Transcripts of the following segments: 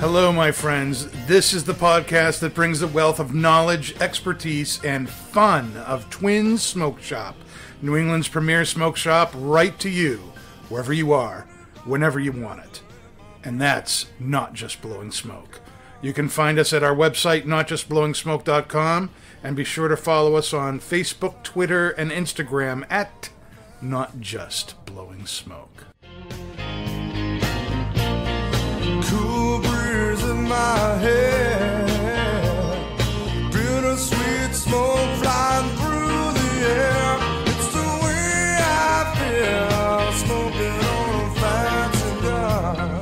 Hello, my friends. This is the podcast that brings the wealth of knowledge, expertise, and fun of Twin Smoke Shop, New England's premier smoke shop, right to you, wherever you are, whenever you want it. And that's not just blowing smoke. You can find us at our website, notjustblowingsmoke.com, and be sure to follow us on Facebook, Twitter, and Instagram at Not Just Blowing Smoke. Cool breeze in my head, bittersweet smoke flying through the air. It's the way I feel, smoking on a fat cigar.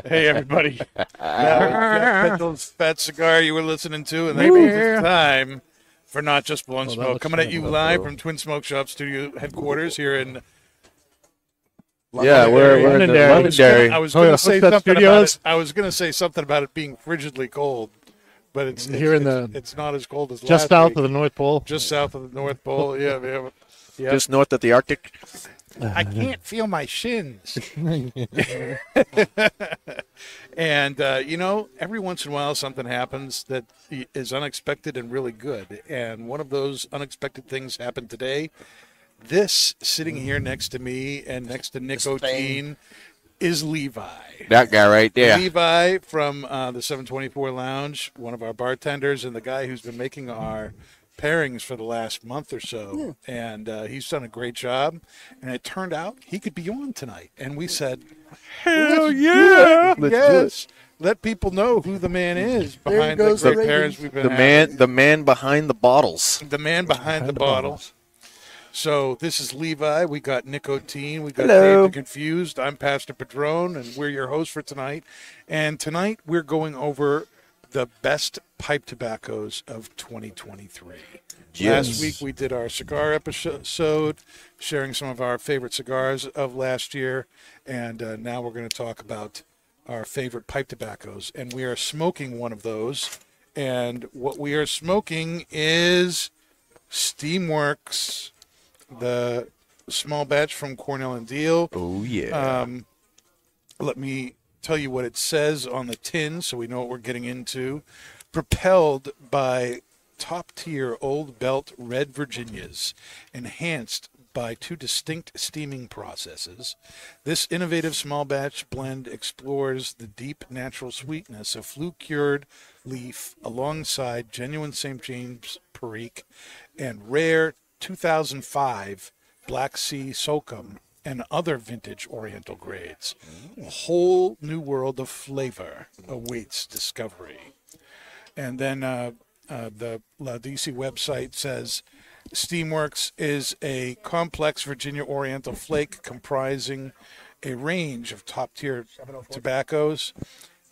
Hey, everybody. That was Jeff Mitchell's Fat Cigar you were listening to, and that means it's time for Not Just Blowing Smoke. Coming at you live from Twin Smoke Shop studio headquarters here in... Yeah, we're in the Londonderry. I was going to say something about it. I was going to say something about it being frigidly cold, but it's not as cold as just south of the North Pole. Just south of the North Pole, yeah. Just north of the Arctic. I can't feel my shins. And, every once in a while something happens that is unexpected and really good. And one of those unexpected things happened today. This sitting here next to me and next to Nick O'Teen is Levi. That guy right there. Levi from the 724 Lounge, one of our bartenders, and the guy who's been making our pairings for the last month or so. And he's done a great job. And it turned out he could be on tonight. And we said, hell yeah! Let's do it. Let people know who the man is behind the great pairings we've been having. The man behind the bottles. The man behind the bottles. So this is Levi. We got Nick O'Teen. We got Dave the Confused. I'm Pastor Padron, and we're your hosts for tonight. And tonight we're going over the best pipe tobaccos of 2023. Yes. Last week we did our cigar episode, sharing some of our favorite cigars of last year. And now we're going to talk about our favorite pipe tobaccos. And we are smoking one of those. And what we are smoking is Steamworks, the small batch from Cornell and Diehl. Oh, yeah. Let me tell you what it says on the tin so we know what we're getting into. Propelled by top-tier Old Belt Red Virginias, enhanced by two distinct steaming processes, this innovative small batch blend explores the deep natural sweetness of flue-cured leaf alongside genuine St. James Perique and rare 2005 Black Sea Socum and other vintage Oriental grades. A whole new world of flavor awaits discovery. And then the La DC website says, Steamworks is a complex Virginia Oriental flake comprising a range of top-tier tobaccos,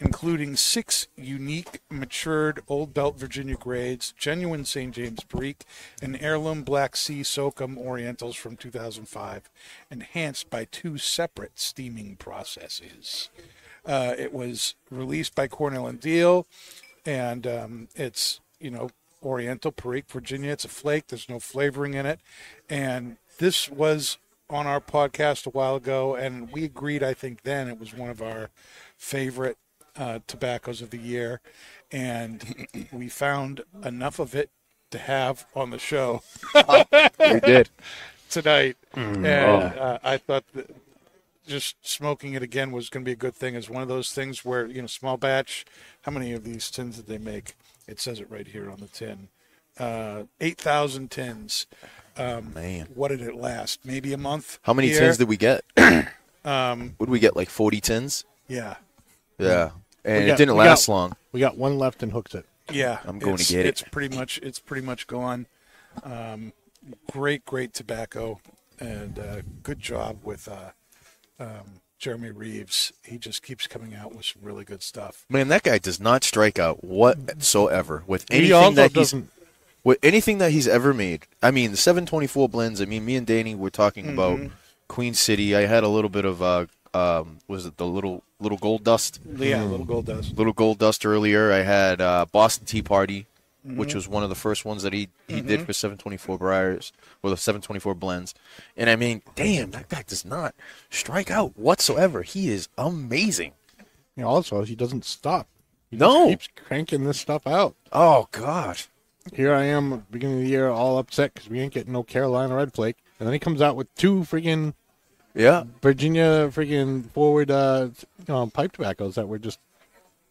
including 6 unique matured Old Belt Virginia grades, genuine St. James Perique, and heirloom Black Sea Socum Orientals from 2005, enhanced by 2 separate steaming processes. It was released by Cornell and Diehl, and it's, Oriental Perique, Virginia. It's a flake. There's no flavoring in it. And this was on our podcast a while ago, and we agreed, I think then, it was one of our favorite tobaccos of the year, and we found enough of it to have on the show. We did Tonight. I thought that just smoking it again was going to be a good thing. It's one of those things where, small batch, how many of these tins did they make? It says it right here on the tin. 8,000 tins. Man. What did it last? Maybe a month? How many tins did we get? Would we get like 40 tins? Yeah. Yeah. And it didn't last long. We got one left and hooked it. Yeah. I'm going to get it. It's pretty much gone. Great tobacco, and good job with Jeremy Reeves. He just keeps coming out with some really good stuff. Man, that guy does not strike out whatsoever with anything that he's ever made. I mean, the 724 blends. I mean, me and Danny were talking about Queen City. I had a little bit of was it the little Gold Dust? Yeah, Little Gold Dust. Little Gold Dust earlier. I had Boston Tea Party. which was one of the first ones that he did for 724 Briars, or the 724 blends. And I mean, damn, that guy does not strike out whatsoever. He is amazing. You know, also, he doesn't stop. He No. just keeps cranking this stuff out. Oh, God. Here I am, beginning of the year, all upset because we ain't getting no Carolina Red Flake. And then he comes out with 2 freaking Yeah. Virginia freaking forward pipe tobaccos that were just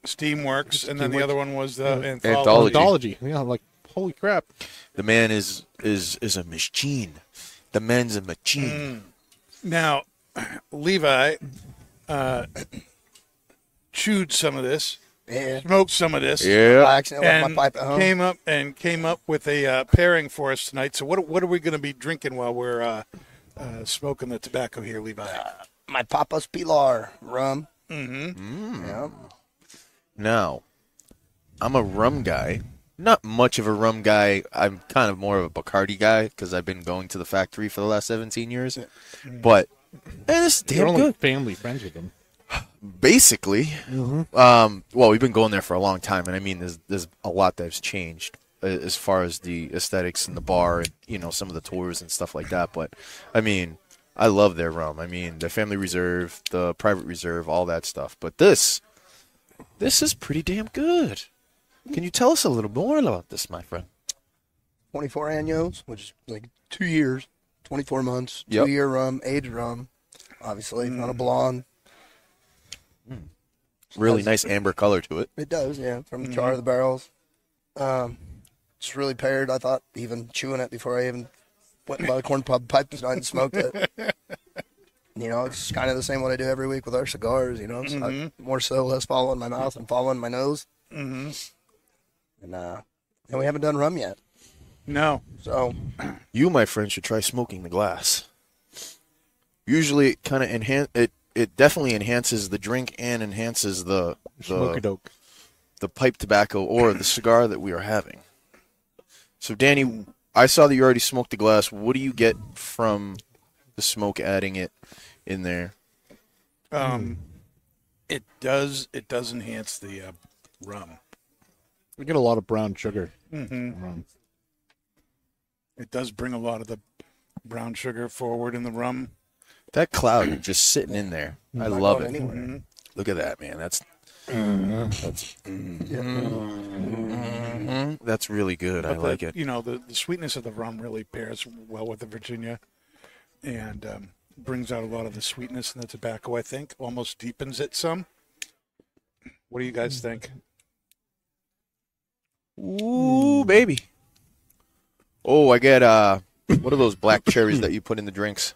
Steamworks, and then the other one was the Anthology. Anthology. anthology. Yeah, I'm like, holy crap. The man is a machine. The man's a machine. Now, Levi chewed some of this, Yeah. smoked some of this, Yeah. I accidentally left and my pipe at home. came up with a pairing for us tonight. So what are we going to be drinking while we're smoking the tobacco here, Levi? My Papa's Pilar rum. Mm-hmm. Yeah. Now, I'm a rum guy. Not much of a rum guy. I'm kind of more of a Bacardi guy because I've been going to the factory for the last 17 years. But this is You're damn only good. family friends with them. Basically, well, we've been going there for a long time, and I mean, there's a lot that's changed as far as the aesthetics and the bar, and some of the tours and stuff like that. But I mean, I love their rum. I mean, the Family Reserve, the Private Reserve, all that stuff. But this is pretty damn good. Can you tell us a little more about this, my friend? 24 años, which is like 2 years, 24 months, Yep. 2-year rum, aged rum. Obviously, not a blonde. Really nice amber color to it. It does, yeah, from the char of the barrels. It's really paired. I thought even chewing it before I even went and bought a corn pub pipe tonight and smoked it. It's kind of the same what I do every week with our cigars. So more so less following my mouth and following my nose. Mm-hmm. And we haven't done rum yet. No. So You, my friend, should try smoking the glass. Usually, it kind of it definitely enhances the drink and enhances the Smoky doke. the pipe tobacco or the cigar that we are having. So, Danny, I saw that you already smoked the glass. What do you get from the smoke adding it in there? It does enhance the rum. We get a lot of brown sugar. It does bring a lot of the brown sugar forward in the rum. That cloud just sitting in there. I not love going it. anywhere. Look at that, man. That's really good. I But like it. the sweetness of the rum really pairs well with the Virginia, and brings out a lot of the sweetness in the tobacco. I think almost deepens it some. What do you guys think? Ooh, baby. Oh, I get what are those black cherries that you put in the drinks?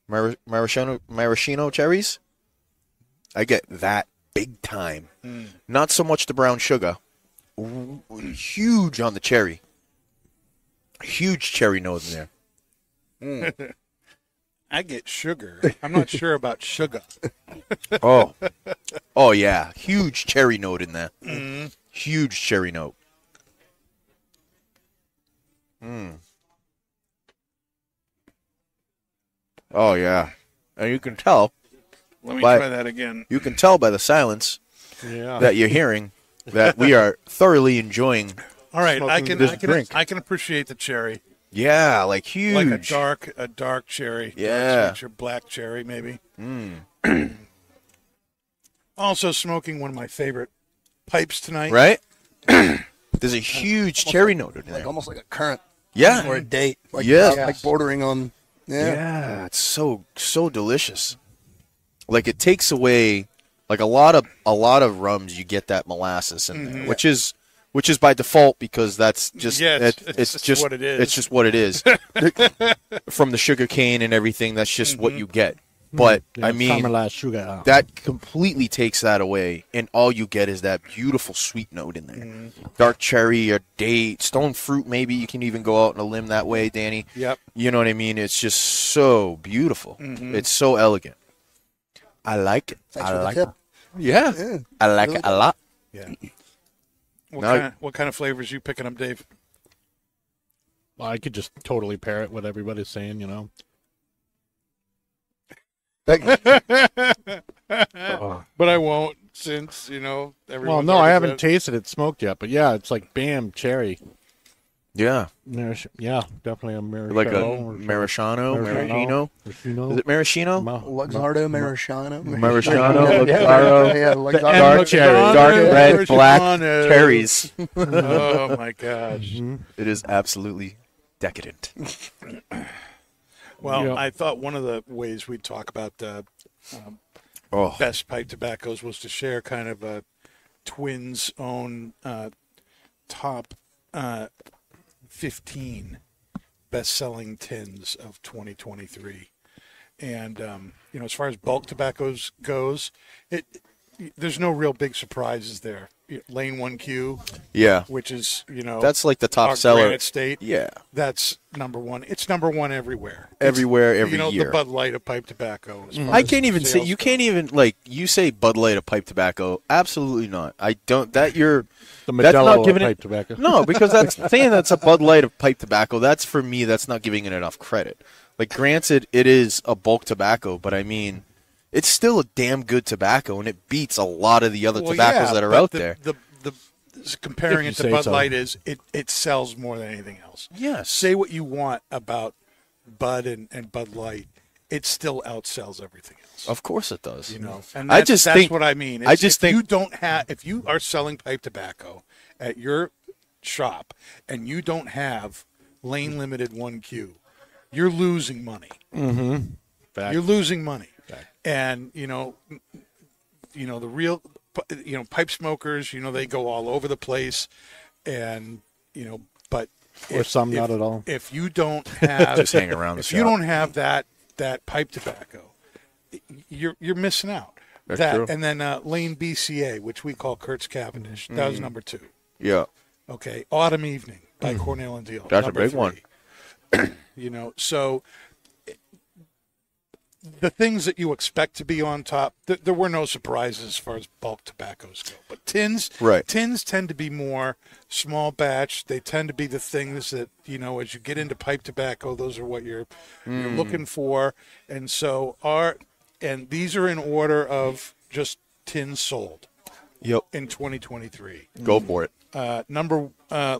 Maraschino cherries? I get that big time. Not so much the brown sugar. Ooh, huge on the cherry. Huge cherry note in there. I get sugar. I'm not sure about sugar. Oh yeah, huge cherry note in there. Huge cherry note. Oh yeah, and you can tell. Let me But- try that again. You can tell by the silence Yeah. that you're hearing that we are thoroughly enjoying. All right, Smoking this drink. I can appreciate the cherry, Yeah, like huge. like a dark cherry. Yeah. Your black cherry maybe. Also smoking one of my favorite pipes tonight. Right? There's a huge cherry note in Like there. almost like a currant Yeah. or a date. Like, Yeah. like bordering on. Yeah. Yeah, it's so delicious. Like it takes away like a lot of rums you get that molasses in there, which is by default because that's just Yeah, it's it's just what it is. It's just what it is. From the sugar cane and everything, that's just what you get. But I mean Caramel sugar. that completely takes that away, and all you get is that beautiful sweet note in there. Dark cherry or date, stone fruit, maybe you can even go out on a limb that way, Danny. Yep. You know what I mean? It's just so beautiful. It's so elegant. I like it. Thanks I for the like tip. it. Yeah. Yeah. I like it a lot. Yeah. Now- What kind of flavors you picking up, Dave? Well, I could just totally pair it what everybody's saying, you know. But I won't. since, you know, Well, everyone's no, I already haven't said- tasted it smoked yet, but yeah, it's like bam cherry. Yeah, Yeah, definitely a maraschino. like a or maraschino, Maraschino. maraschino. Is it maraschino? Luxardo, Maraschino. Maraschino, Yeah, Luxardo. yeah, Luxardo. Dark cherry. dark red, black Maraschino. cherries. Oh my gosh. It is absolutely decadent. Well, Yeah. I thought one of the ways we'd talk about Oh, best pipe tobaccos was to share kind of a Twins' own top 15 best-selling tins of 2023. And you know, as far as bulk tobaccos goes, there's no real big surprises there. Lane 1Q, yeah. which is, you know, That's like the top our seller. Granite State. Yeah, That's number one. It's number one everywhere. everywhere, every you know, year. the Bud Light of pipe tobacco. as far I as can't even say sales you go. can't even like you say Bud Light of pipe tobacco. Absolutely not. I don't. That you're The that's Modelo not of giving pipe it tobacco. no because that's saying that's a Bud Light of pipe tobacco. That's for me. That's not giving it enough credit. Like, granted, it is a bulk tobacco, but I mean, it's still a damn good tobacco, and it beats a lot of the other Well, tobaccos yeah, that are but out the, there. The comparing If it you to say Bud so. Light is it sells more than anything else. Yes. Say what you want about Bud and Bud Light, it still outsells everything else. Of course it does. You know, and I that's, just that's think what I mean. I is just if think you don't have, if you are selling pipe tobacco at your shop and you don't have Lane Limited 1Q, you're losing money. Fact. You're losing money. And you know the real, you know, pipe smokers, you know, they go all over the place, and you know, but Or some not at all. If you don't have, Just hang around the if you shop. don't have that pipe tobacco, you're missing out. That's that true. and then Lane BCA, which we call Kurtz Cavendish, that was number 2. Yeah. Okay, Autumn Evening by Cornell and Deal. That's a number big 3. one. You know, so the things that you expect to be on top, there were no surprises as far as bulk tobaccos go. But tins tend to be more small batch. They tend to be the things that, you know, as you get into pipe tobacco, those are what you're looking for. And so and these are in order of just tins sold Yep. in 2023. Go for it.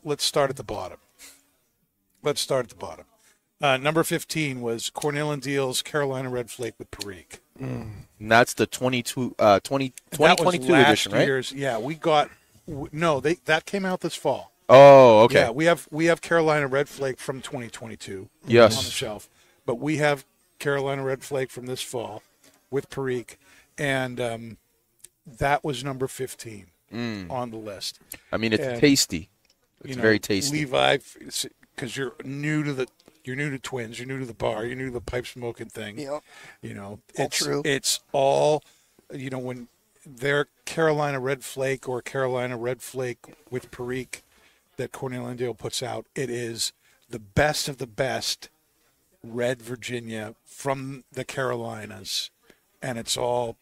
Let's start at the bottom. Number 15 was Cornell and Deal's Carolina Red Flake with Perique. And that's the 2022 That was last edition, right? year's. Yeah, we got that came out this fall. Oh, okay. Yeah, we have Carolina Red Flake from 2022 Yes. on the shelf, but we have Carolina Red Flake from this fall with Perique, and that was number 15 on the list. I mean, it's And, tasty. It's You know, very tasty. Levi, because you're new to Twins, you're new to the bar, you're new to the pipe smoking thing. Yep. You know, All it's true. It's all, you know, when their Carolina Red Flake or Carolina Red Flake with Perique that Cornell and Deal puts out, it is the best of the best red Virginia from the Carolinas, and it's all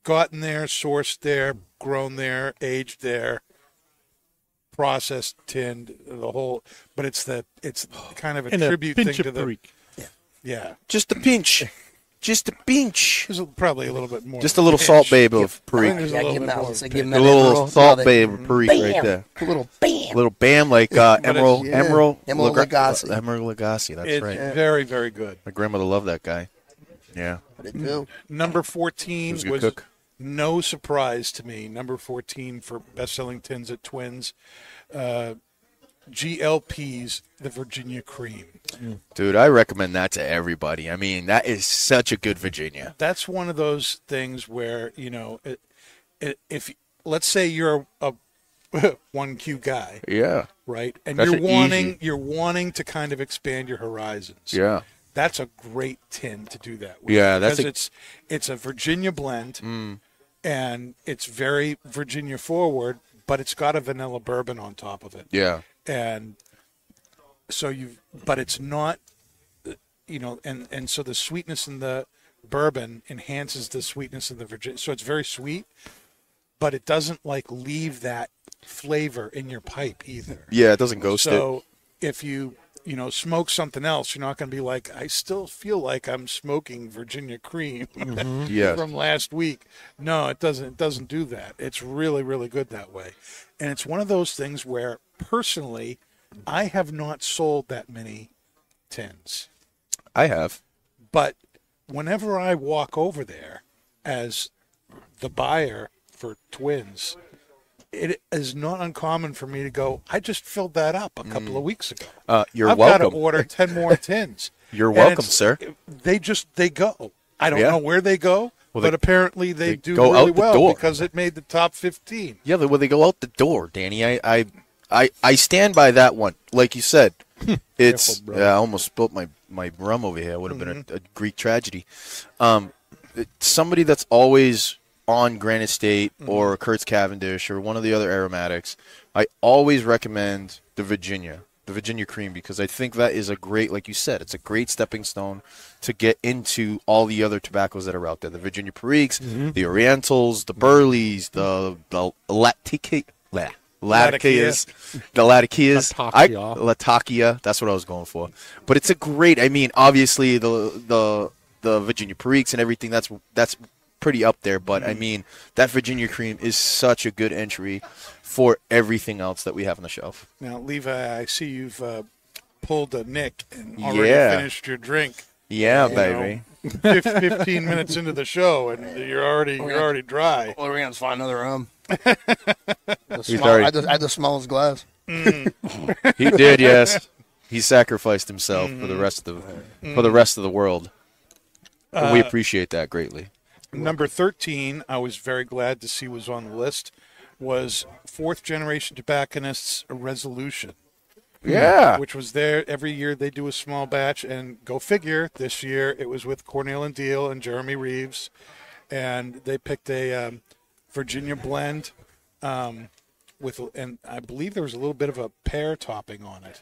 gotten there, sourced there, grown there, aged there, processed, tinned, the whole. But it's kind of a And a tribute thing pinch to of the. freak. Yeah, Just a pinch. Just a pinch. there's probably a little bit more. Just a little salt babe of I think Perique. there's a Yeah, little give bit him more. that. It's like give him A that little Emerald. salt Now babe of Perique right Bam! there. A little bam. A little bam like Emerald. yeah. Emerald. Emerald Lagasse. Emerald Lagasse. That's It's right. very, very good. My grandmother loved that guy. Yeah. But it do. Number He 14 was a good was cook. no surprise to me. Number 14 for best-selling tins at Twins. GLP's The Virginia Cream. Dude, I recommend that to everybody. I mean, that is such a good Virginia. That's one of those things where, you know, if let's say you're a 1Q guy, Yeah. right? And That's you're easy. wanting to kind of expand your horizons. Yeah. That's a great tin to do that with. Yeah, that's because it's a Virginia blend, and it's very Virginia forward, but it's got a vanilla bourbon on top of it. Yeah. And so but it's not, you know, and so the sweetness in the bourbon enhances the sweetness of the Virginia. So it's very sweet, but it doesn't like leave that flavor in your pipe either. Yeah, it doesn't ghost it. So if you smoke something else, you're not going to be like, I still feel like I'm smoking Virginia cream Yes. from last week. No, it doesn't. It doesn't do that. It's really, really good that way. And it's one of those things where, personally, I have not sold that many tins. I have. But whenever I walk over there as the buyer for Twins, it is not uncommon for me to go, I just filled that up a couple of weeks ago. You're I've got welcome. to order 10 more tins. You're And welcome, it's- sir. They go. I don't Yeah. know where they go, Well, but they- apparently they do go really out the well door. because it made the top 15. Yeah, well, they go out the door, Danny. I stand by that one. Like you said, it's. Careful, bro. I almost spilt my rum over here. It would have been a Greek tragedy. Somebody that's always on Granite State or Kurtz Cavendish or one of the other aromatics, I always recommend the Virginia cream, because I think that is a great, like you said, it's a great stepping stone to get into all the other tobaccos that are out there. The Virginia Periques, the Orientals, the Burleys, the Latakias, the Latakias, Latakia. That's what I was going for. But it's a great. I mean, obviously the Virginia Periques and everything. That's pretty up there. But I mean, that Virginia cream is such a good entry for everything else that we have on the shelf. Now, Levi, I see you've pulled a Nick and already Yeah. finished your drink. Yeah, You baby. know, 15 minutes into the show, and you're already dry. Well, we're gonna find another rum. already- I had the smallest glass. He did, yes. He sacrificed himself for the rest of the world. And we appreciate that greatly. Number 13, I was very glad to see was on the list, was Fourth Generation Tobacconists Resolution, Yeah. which was there every year. They do a small batch, and go figure, this year it was with Cornell and Deal and Jeremy Reeves, and they picked a Virginia blend and I believe there was a little bit of a pear topping on it.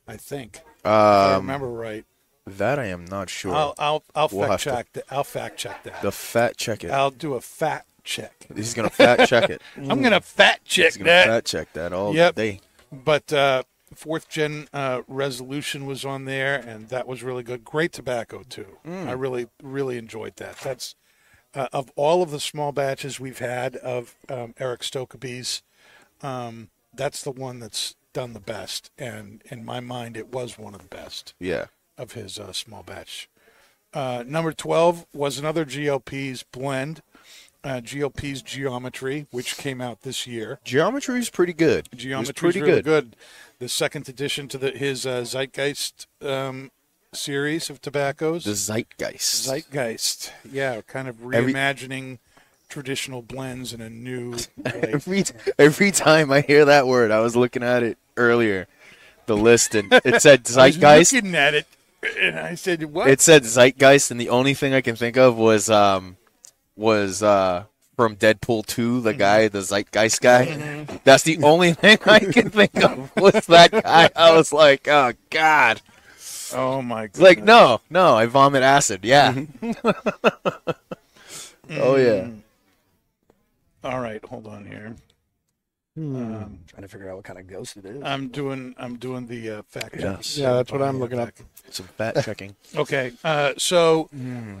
I think, if I remember right. That I am not sure. I'll We'll have fact to- check that. I'll fact check that. The fat check it. I'll do a fat check. He's gonna fat check it. I'm gonna fat check He's gonna that. fat check that all Yep. day. But Fourth Gen Resolution was on there, and that was really good. Great tobacco too. I really, really enjoyed that. That's of all of the small batches we've had of Eric Stokeby's, that's the one that's done the best, and in my mind, it was one of the best Yeah. of his small batch. Number 12 was another GLP's blend, GLP's Geometry, which came out this year. Geometry is pretty good. Geometry It's pretty really good. good. The second edition to his Zeitgeist series of tobaccos. The Zeitgeist. Zeitgeist, yeah, kind of Every- reimagining traditional blends in a new way. Every time I hear that word, I was looking at it earlier, the list, and it said I was Zeitgeist. looking at it, and I said, "What?" It said Zeitgeist, and the only thing I can think of was from Deadpool 2, the guy, the Zeitgeist guy. That's the only thing I can think of was that guy. I was like, oh God. Oh my god! It's like, no, I vomit acid. Yeah. Oh yeah. All right, hold on here. Trying to figure out what kind of ghost it is. I'm doing the fact check. Yes. Yeah, that's what I'm looking up. Some fat checking. Okay, so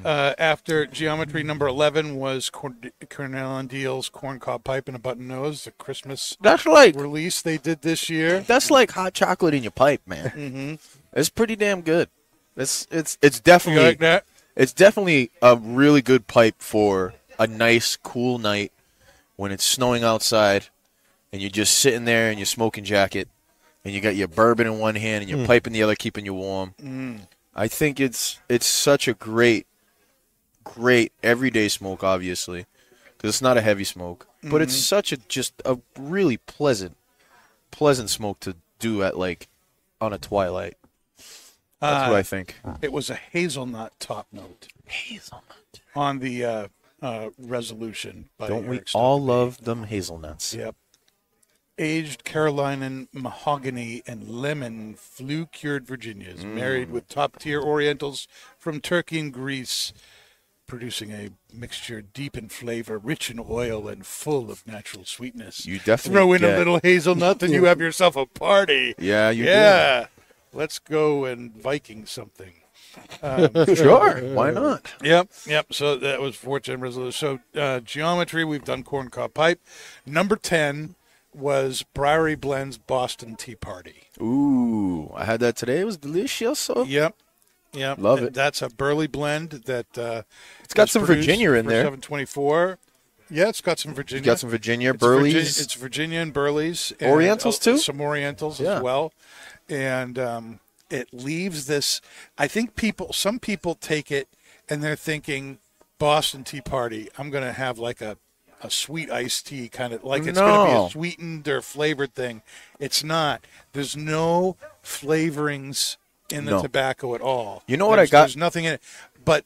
after Geometry, number 11 was Cornell and Deal's Corncob Pipe and a Button Nose, the Christmas That's like release they did this year. hot chocolate in your pipe, man. Mm-hmm. It's pretty damn good. It's You definitely like that? It's definitely a really good pipe for a nice, cool night when it's snowing outside and you're just sitting there in your smoking jacket and you got your bourbon in one hand and your pipe in the other keeping you warm. I think it's such a great everyday smoke, obviously, because it's not a heavy smoke. But it's such just a really pleasant smoke to do at, like, on a twilight. That's what I think. It was a hazelnut top note Hazelnut. on the Resolution. By Don't we Eric all Stokely. love them hazelnuts? Yep. Aged Carolinian mahogany and lemon flue-cured Virginias, married with top-tier Orientals from Turkey and Greece, producing a mixture deep in flavor, rich in oil, and full of natural sweetness. You definitely Throw in get- a little hazelnut, and you have yourself a party. Yeah, you do. Yeah. let's go and Viking something. Sure, why not? Yep. So that was 410 resolution. So geometry, we've done corncob pipe. Number 10 was Briary Blend's Boston Tea Party. Ooh, I had that today. It was delicious. Yep. Love it. That's a burley blend that It's got was some produced Virginia in for there. 724. Yeah, it's got some Virginia. It's got some Virginia, It's Burleys. It's Virginia and Burleys. And, Orientals, too? Some Orientals Yeah. as well. And it leaves this. I think some people take it and they're thinking Boston Tea Party. I'm going to have like a sweet iced tea kind of like it's going to be No. a sweetened or flavored thing. It's not. There's no flavorings in the No. tobacco at all. You know what I got? There's nothing in it. But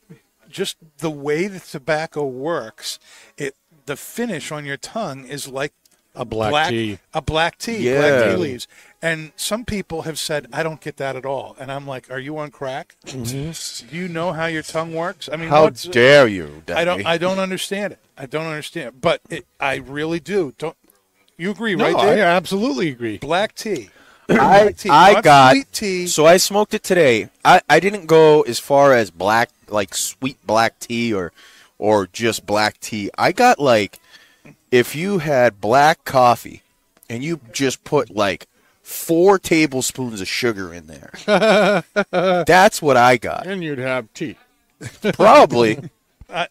just the way the tobacco works, the finish on your tongue is like A black tea. A black tea, Yeah. black tea leaves. And some people have said, I don't get that at all. And I'm like, are you on crack? Do you know how your tongue works? I mean, How dare you, I Debbie? don't understand it. I don't understand it. But I really do. Don't you agree, No, right, I Dave? absolutely agree. Black tea. I Black tea, not got sweet tea. so I smoked it today. I didn't go as far as black, like sweet black tea or just black tea. I got like if you had black coffee and you just put like 4 tablespoons of sugar in there. That's what I got. And you'd have tea. Probably.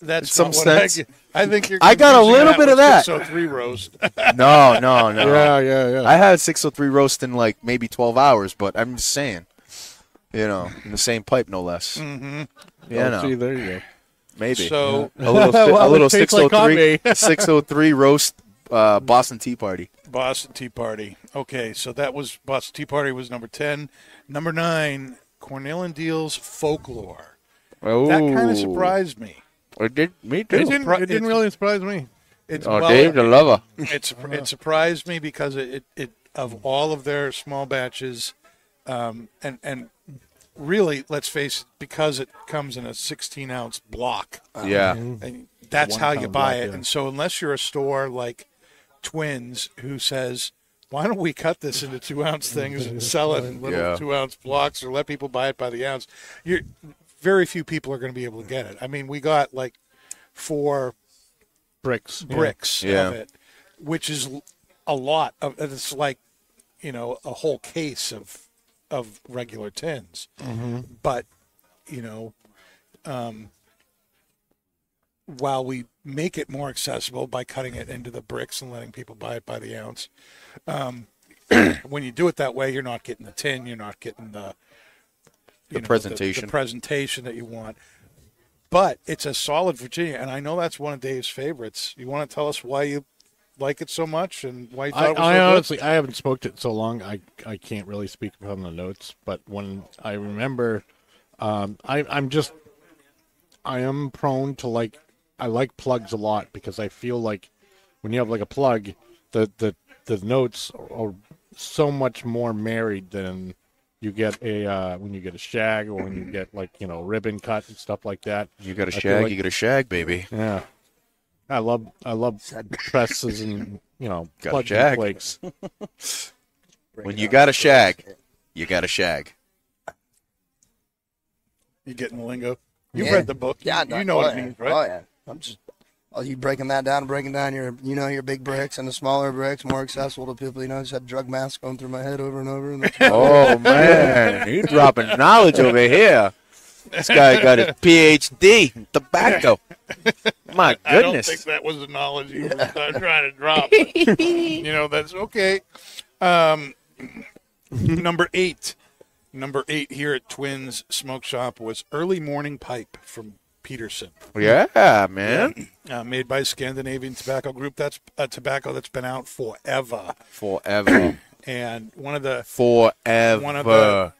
That's some not what sense. I think you're. I got a confusing little bit with of that. 603 roast. No. Yeah. I had 603 roast in like maybe 12 hours, but I'm just saying, in the same pipe, no less. Mm-hmm. Yeah, See, no, there you go. maybe So a little, Well, a little it tastes like 603, 603 roast Boston Tea Party. Boston Tea Party. Okay, so that was Boston Tea Party was number 10. Number 9, Cornell and Deal's Folklore. Oh, That kind of surprised me. It did me It too. didn't really surprise me. It's Oh, Dave the lover. it surprised me because it of all of their small batches, and really, let's face it, because it comes in a 16-ounce block. Yeah, And that's 1 how you pound buy block, it. yeah. And so unless you're a store like Twins who says, why don't we cut this into 2-ounce things and sell it in little Yeah. 2-ounce blocks or let people buy it by the ounce, very few people are going to be able to get it. I mean, we got like 4 Bricks. bricks Yeah. of it, which is a lot of. It's like, a whole case of regular tins. Mm-hmm. But while we make it more accessible by cutting it into the bricks and letting people buy it by the ounce, when you do it that way, you're not getting the tin, you're not getting the presentation. the presentation that you want. But it's a solid Virginia, and I know that's one of Dave's favorites. You want to tell us why you like it so much and why you thought it was so I good? honestly, I haven't smoked it so long. I can't really speak from the notes, but when I remember, I am prone to I like plugs a lot because I feel like when you have like a plug, the notes are so much more married than you get when you get a shag or when you get ribbon cut and stuff like that. you got a I feel shag, like- you got a shag, baby. Yeah. I love presses and Got a plugs shag. and flakes. When you got a shag, you got a shag. You getting the lingo? You Yeah. read the book. Yeah, you know what oh, it yeah. means, right? Oh yeah. I'm just. Oh, you breaking that down, your big bricks and the smaller bricks, more accessible to people. Just had drug mask going through my head over and over. And that's Oh man, you dropping knowledge over here. This guy got his PhD in tobacco. My I don't goodness. think that was the knowledge you were trying to drop. But, that's okay. Number 8 here at Twins Smoke Shop was Early Morning Pipe from Peterson, Yeah, man. made by Scandinavian Tobacco Group. That's a tobacco that's been out forever. Forever. And one of the Forever. One of the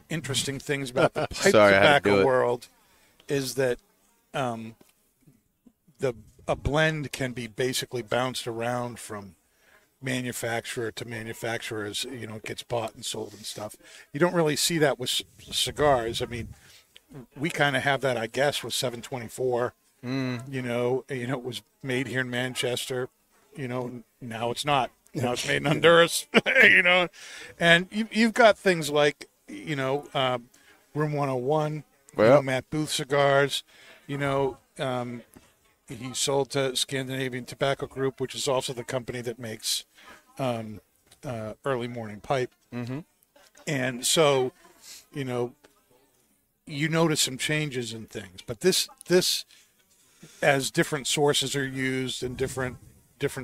interesting things about the pipe Sorry, I had to do tobacco it. world is that a blend can be basically bounced around from manufacturer to manufacturer as it gets bought and sold and stuff. You don't really see that with cigars. I mean, we kind of have that, I guess, with 724. It was made here in Manchester. Now it's not. Now it's made in Honduras. And you've got things like Room 101, Well. Matt Booth cigars, he sold to Scandinavian Tobacco Group, which is also the company that makes Early Morning Pipe. Mm-hmm. And so, you notice some changes in things, but this as different sources are used and different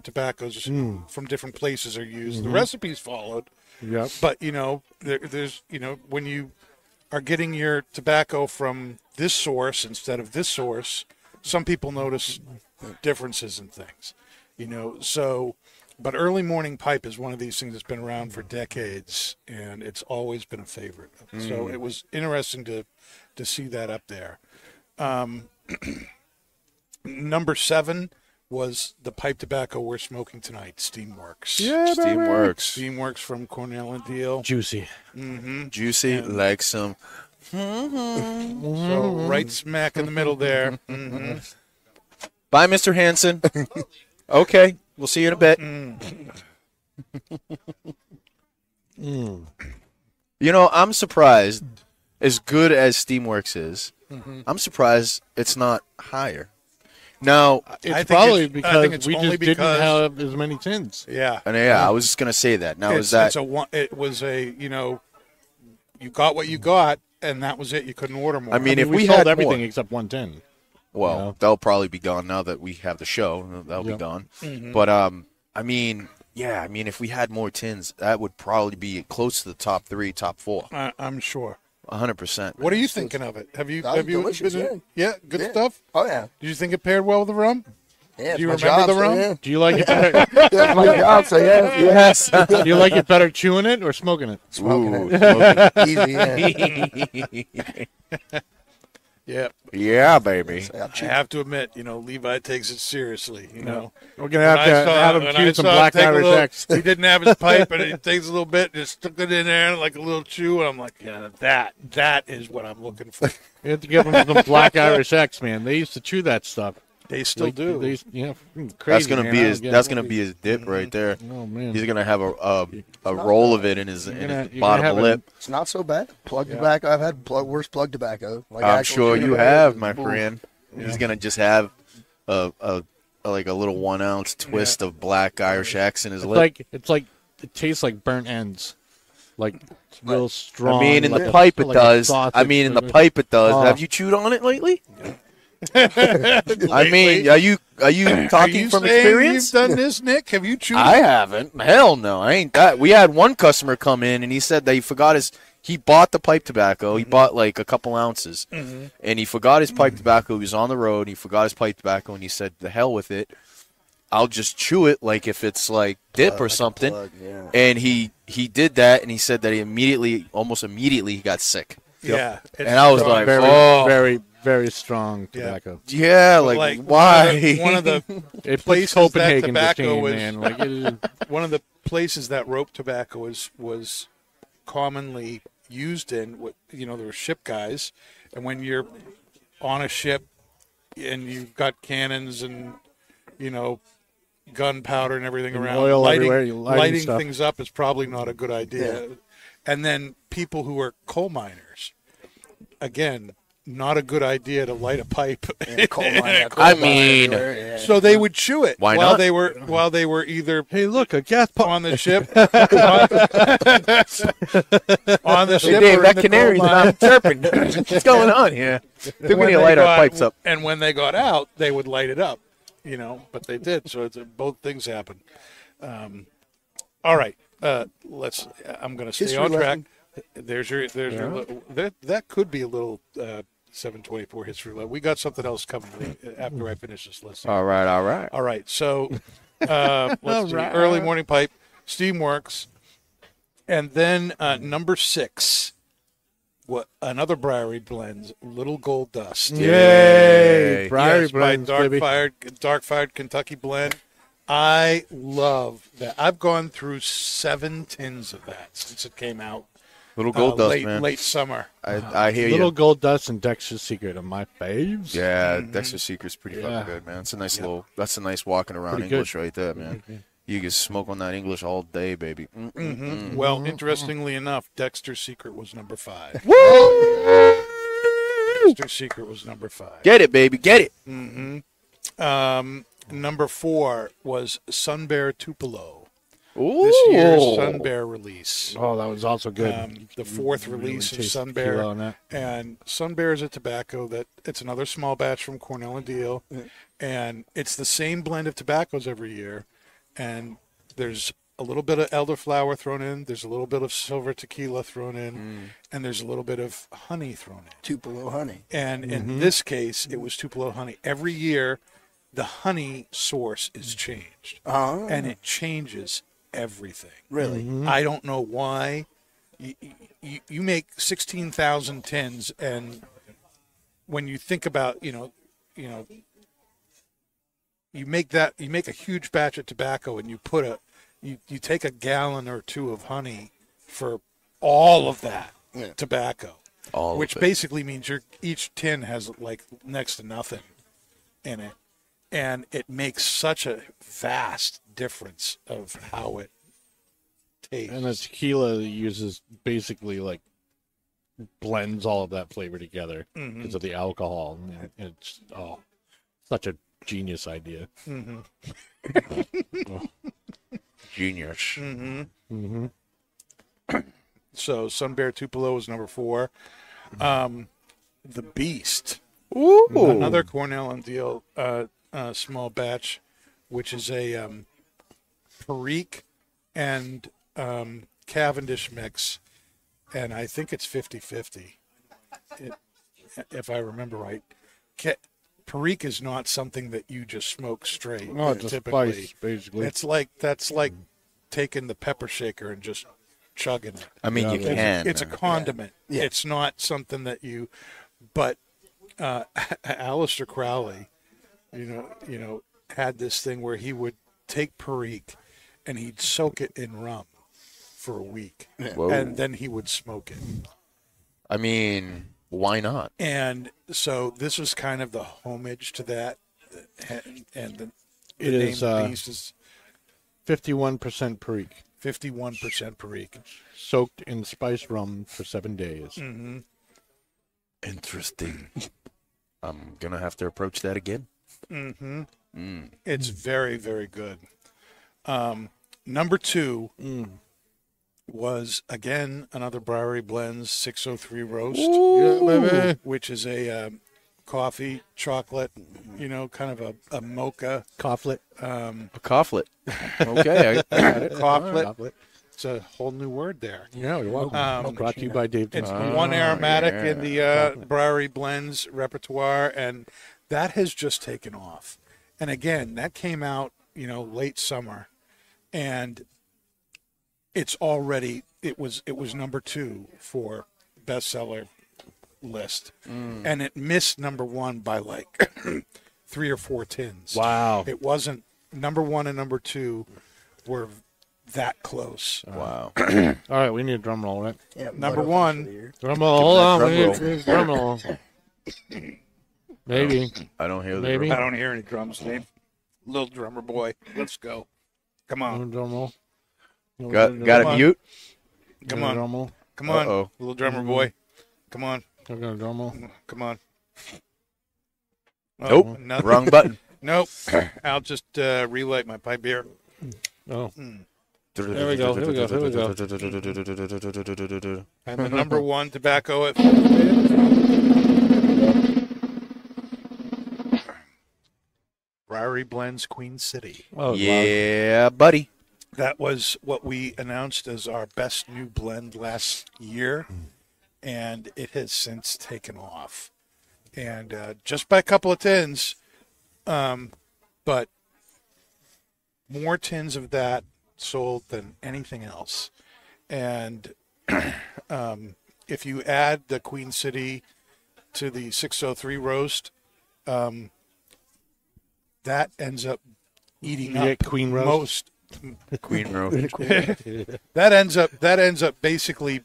tobaccos from different places are used, the recipes followed. Yep. But there's when you are getting your tobacco from this source instead of this source, some people notice differences in things. So. But Early Morning Pipe is one of these things that's been around for decades, and it's always been a favorite. So it was interesting to see that up there. Number 7 was the pipe tobacco we're smoking tonight, Steamworks. Yeah, Steamworks. Steamworks from Cornell and Deal. Juicy. Juicy, like some. So right smack in the middle there. Bye, Mr. Hanson. Okay, we'll see you in a bit. I'm surprised, as good as Steamworks is, I'm surprised it's not higher. Now, It's probably I because think it's we only just didn't because- have as many tins. Yeah. and I was just gonna say that. Now, is that It was you got what you got, and that was it. You couldn't order more. I mean, if we we sold had everything more, except one tin. well, Yeah. they'll probably be gone now that we have the show. That'll be Yep. gone. But if we had more tins, that would probably be close to the top 3, top 4, I'm sure. 100%. What are you thinking of it? Have you That was delicious, yeah, good Yeah. stuff. Oh yeah. Did you think it paired well with the rum? Yeah. Do you it's remember my the job, rum? So, Do you like it better? yeah. It's my job, so yeah. Yes. Do you like it better chewing it or smoking it? Smoking Ooh, it. Easy. Yeah. Yeah. yeah, baby. Yeah, I have to admit, Levi takes it seriously. We're gonna have to have him when chew I some saw him Black take a Irish little- X. He didn't have his pipe, and he takes a little bit, and just stuck it in there like a little chew. And I'm like, yeah, that is what I'm looking for. You have to give him some Black Irish X, man. They used to chew that stuff. They still Like, do. They used, freaking crazy. That's gonna man. be I his. don't get That's it. gonna be his dip right there. Oh man. He's gonna have a roll of it in his, gonna bottom have lip. It's not so bad. Plug tobacco. I've had worse plug tobacco. Like I'm actual sure chewing you tobacco. have, my Ooh. friend. He's gonna just have a like a little 1 ounce twist of Black Irish X in his lip. It's like it tastes like burnt ends. Like it's real strong. I mean, in like the a- pipe it like a does. sausage. I mean, in the pipe it does. Oh. Have you chewed on it lately? I mean, are you Are talking you from saying experience? You've done this, Nick? Have you chewed? I haven't. Hell no, I ain't that. We had one customer come in and he said that he forgot his. He bought the pipe tobacco. He bought like a couple ounces, and he forgot his pipe tobacco. He was on the road. He forgot his pipe tobacco, and he said, "The hell with it. I'll just chew it like if it's like dip or something." plug, yeah. And he did that, and he said that almost immediately, he got sick. Yeah. And I was strong. like, very, oh. very, very strong Yeah. tobacco. Yeah, like why? One of the It places puts that Copenhagen to tobacco shame, was- man. Like it is, one of the places that rope tobacco was commonly used in. There were ship guys, and when you're on a ship and you've got cannons and gunpowder and everything And around, oil everywhere, you're lighting stuff. things up is probably not a good idea. And then people who are coal miners, again, not a good idea to light a pipe. Yeah, coal mine, yeah, coal I mine mean- everywhere, yeah. So they would chew it Why while not? they were either hey, look, a gas pump. on the ship, on the Hey, ship, Dave, or in that the canary's coal mine. not chirping. What's going on here? I think we When need to they light our got- pipes up. And when they got out, they would light it up, but they did. So both things happened. All right, let's. I'm going to stay History on track. lesson. There's your that could be a little 724 history lesson. We got something else coming after I finish this list. All right, all right. All right, so let's do Early Morning Pipe, Steamworks, and then number 6, another Briary blends, Little Gold Dust. Yay! Briary Yes, by blends, baby. Dark Fired Kentucky Blend. I love that. I've gone through 7 tins of that since it came out. Little gold dust, late, man. late summer. I hear Little you. Gold Dust and Dexter's Secret are my faves. Yeah, Dexter's Secret's pretty Yeah. fucking good, man. It's a nice little. That's a nice walking around Pretty good. English right there, man. You can smoke on that English all day, baby. Well, interestingly enough, Dexter's Secret was number 5. Dexter's Secret was number 5. Get it, baby, get it. Number 4 was Sun Bear Tupelo. Ooh. This year's Sun Bear release. Oh, that was also good. The fourth release of Sun Bear. tequila on that. And Sun Bear is a tobacco that it's another small batch from Cornell and Deal. And it's the same blend of tobaccos every year. And there's a little bit of elderflower thrown in. There's a little bit of silver tequila thrown in. And there's a little bit of honey thrown in. Tupelo honey. And in this case, it was Tupelo honey. Every year, the honey source is changed. Oh. And it changes everything. Really? I don't know why. You make 16,000 tins, and when you think about, you make a huge batch of tobacco, and you take a gallon or two of honey for all of that tobacco, which basically means each tin has like next to nothing in it. And it makes such a vast difference of how it tastes. And the tequila uses basically like blends all of that flavor together because of the alcohol. And it's such a genius idea. Genius. So Sun Bear Tupelo is number 4. The Beast, Ooh. another Cornell and Deal small batch, which is a Perique and Cavendish mix, and I think it's 50-50, if I remember right. Perique is not something that you just smoke straight. No, it's a typically. spice, basically. That's like taking the pepper shaker and just chugging it. I mean, you can. It's a condiment. Yeah. It's not something that you. But Aleister Crowley, had this thing where he would take Perique and he'd soak it in rum for a week, Whoa. and then he would smoke it. I mean, why not? And so this was kind of the homage to that, and the It name is, of the beast is 51% Perique, 51% Perique. soaked in spiced rum for 7 days. Interesting. I'm going to have to approach that again. It's very, very good. Number 2 was, again, another Briary Blends 603 Roast, which is a coffee, chocolate, kind of a mocha. Cofflet. A cofflet. Okay. I got it. Cofflet. It's a whole new word there. Yeah, you're welcome. Brought to you by Dave. It's Johnson. one aromatic in the Briary Blends repertoire, and that has just taken off. And again, that came out, late summer, and it was number 2 for bestseller list, and it missed number 1 by like 3 or 4 tins. Wow. It wasn't number 1 and number 2 were that close. Wow. All right, we need a drum roll, right? Yeah, Number Moto 1. for the year. Drum roll. Hold on. drum We roll. need a drum roll. Maybe. I don't hear the Maybe. I don't hear any drums, Dave. Little drummer boy, let's go. Come on, Drum roll. Got Come a on. mute? come on, Drum roll. come on, Uh-oh. little drummer boy. Come on, I got a drum roll. come on. Nope. nothing. Wrong button. Nope. I'll just relight my pipe here. Oh. There we go, here we go, here we go. And the number 1 tobacco at Briary Blends Queen City. Oh, Yeah, buddy. That was what we announced as our best new blend last year, and it has since taken off. And just by a couple of tins, but more tins of that sold than anything else. And if you add the Queen City to the 603 roast, that ends up eating You up get Queen roast? most. Queen Row. That ends up basically,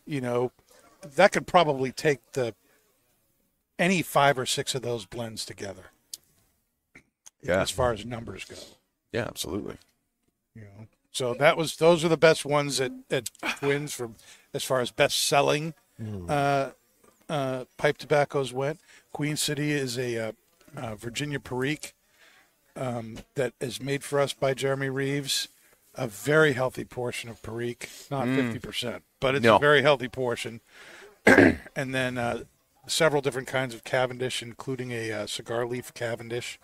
that could probably take any 5 or 6 of those blends together Yeah. as far as numbers go. Yeah, absolutely. You know, so those are the best ones at Twins from as far as best selling pipe tobaccos went. Queen City is a Virginia Perique that is made for us by Jeremy Reeves. A very healthy portion of Perique, not 50%, but it's No. a very healthy portion. And then several different kinds of Cavendish, including a cigar leaf Cavendish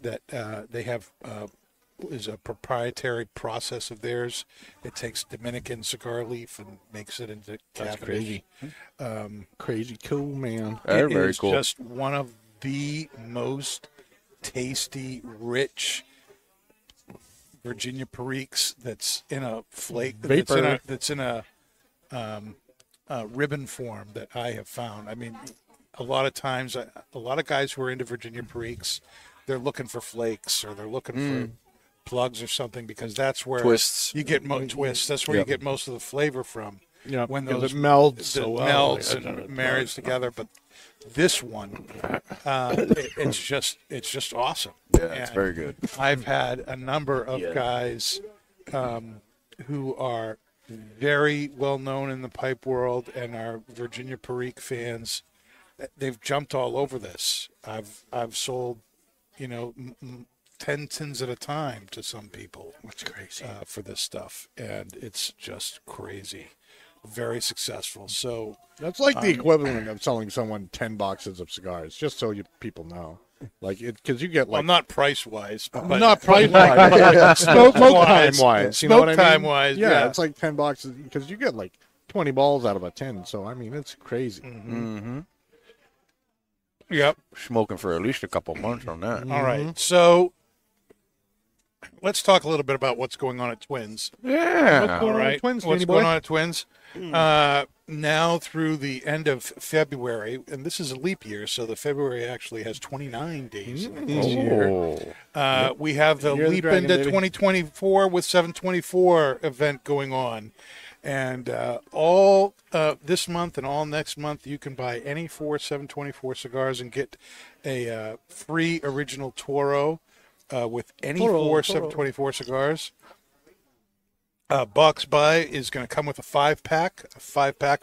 that they have is a proprietary process of theirs. It takes Dominican cigar leaf and makes it into That's Cavendish. crazy. Crazy cool, man. They're It very is cool. just one of the most tasty, rich Virginia Periques that's in a flake, Vapor. that's in a ribbon form that I have found. I mean, a lot of times, a lot of guys who are into Virginia Periques, they're looking for flakes or they're looking for plugs or something because that's where Twists. you get twists. That's where you get most of the flavor from. Yeah, when 'cause those it melds it so well. melds and marries together. But this one, it's just awesome. Yeah, it's And very good. I've had a number of guys who are very well known in the pipe world and are Virginia Perique fans. They've jumped all over this. I've sold, 10 tins at a time to some people. That's crazy for this stuff, and it's just crazy. Very successful. So That's like the equivalent of selling someone 10 boxes of cigars, just so people know. Like it, because you get well, like not price wise, but not price wise, but smoke time wise. You know what I mean? Smoke time wise, yeah. it's like 10 boxes because you get like 20 balls out of a 10. So I mean, it's crazy. Yep. Smoking for at least a couple months on that. All right. So let's talk a little bit about what's going on at Twins. Yeah. All right. Twins, What's Danny going boy? on at Twins? Now through the end of February, and this is a leap year, so the February actually has 29 days in it this year. Oh. We have the Year of the Leap Dragon, into baby. 2024 with 724 event going on. And all this month and all next month, you can buy any 4 724 cigars and get a free original Toro with any Toro. 4 724 cigars. Box Buy is going to come with a 5-pack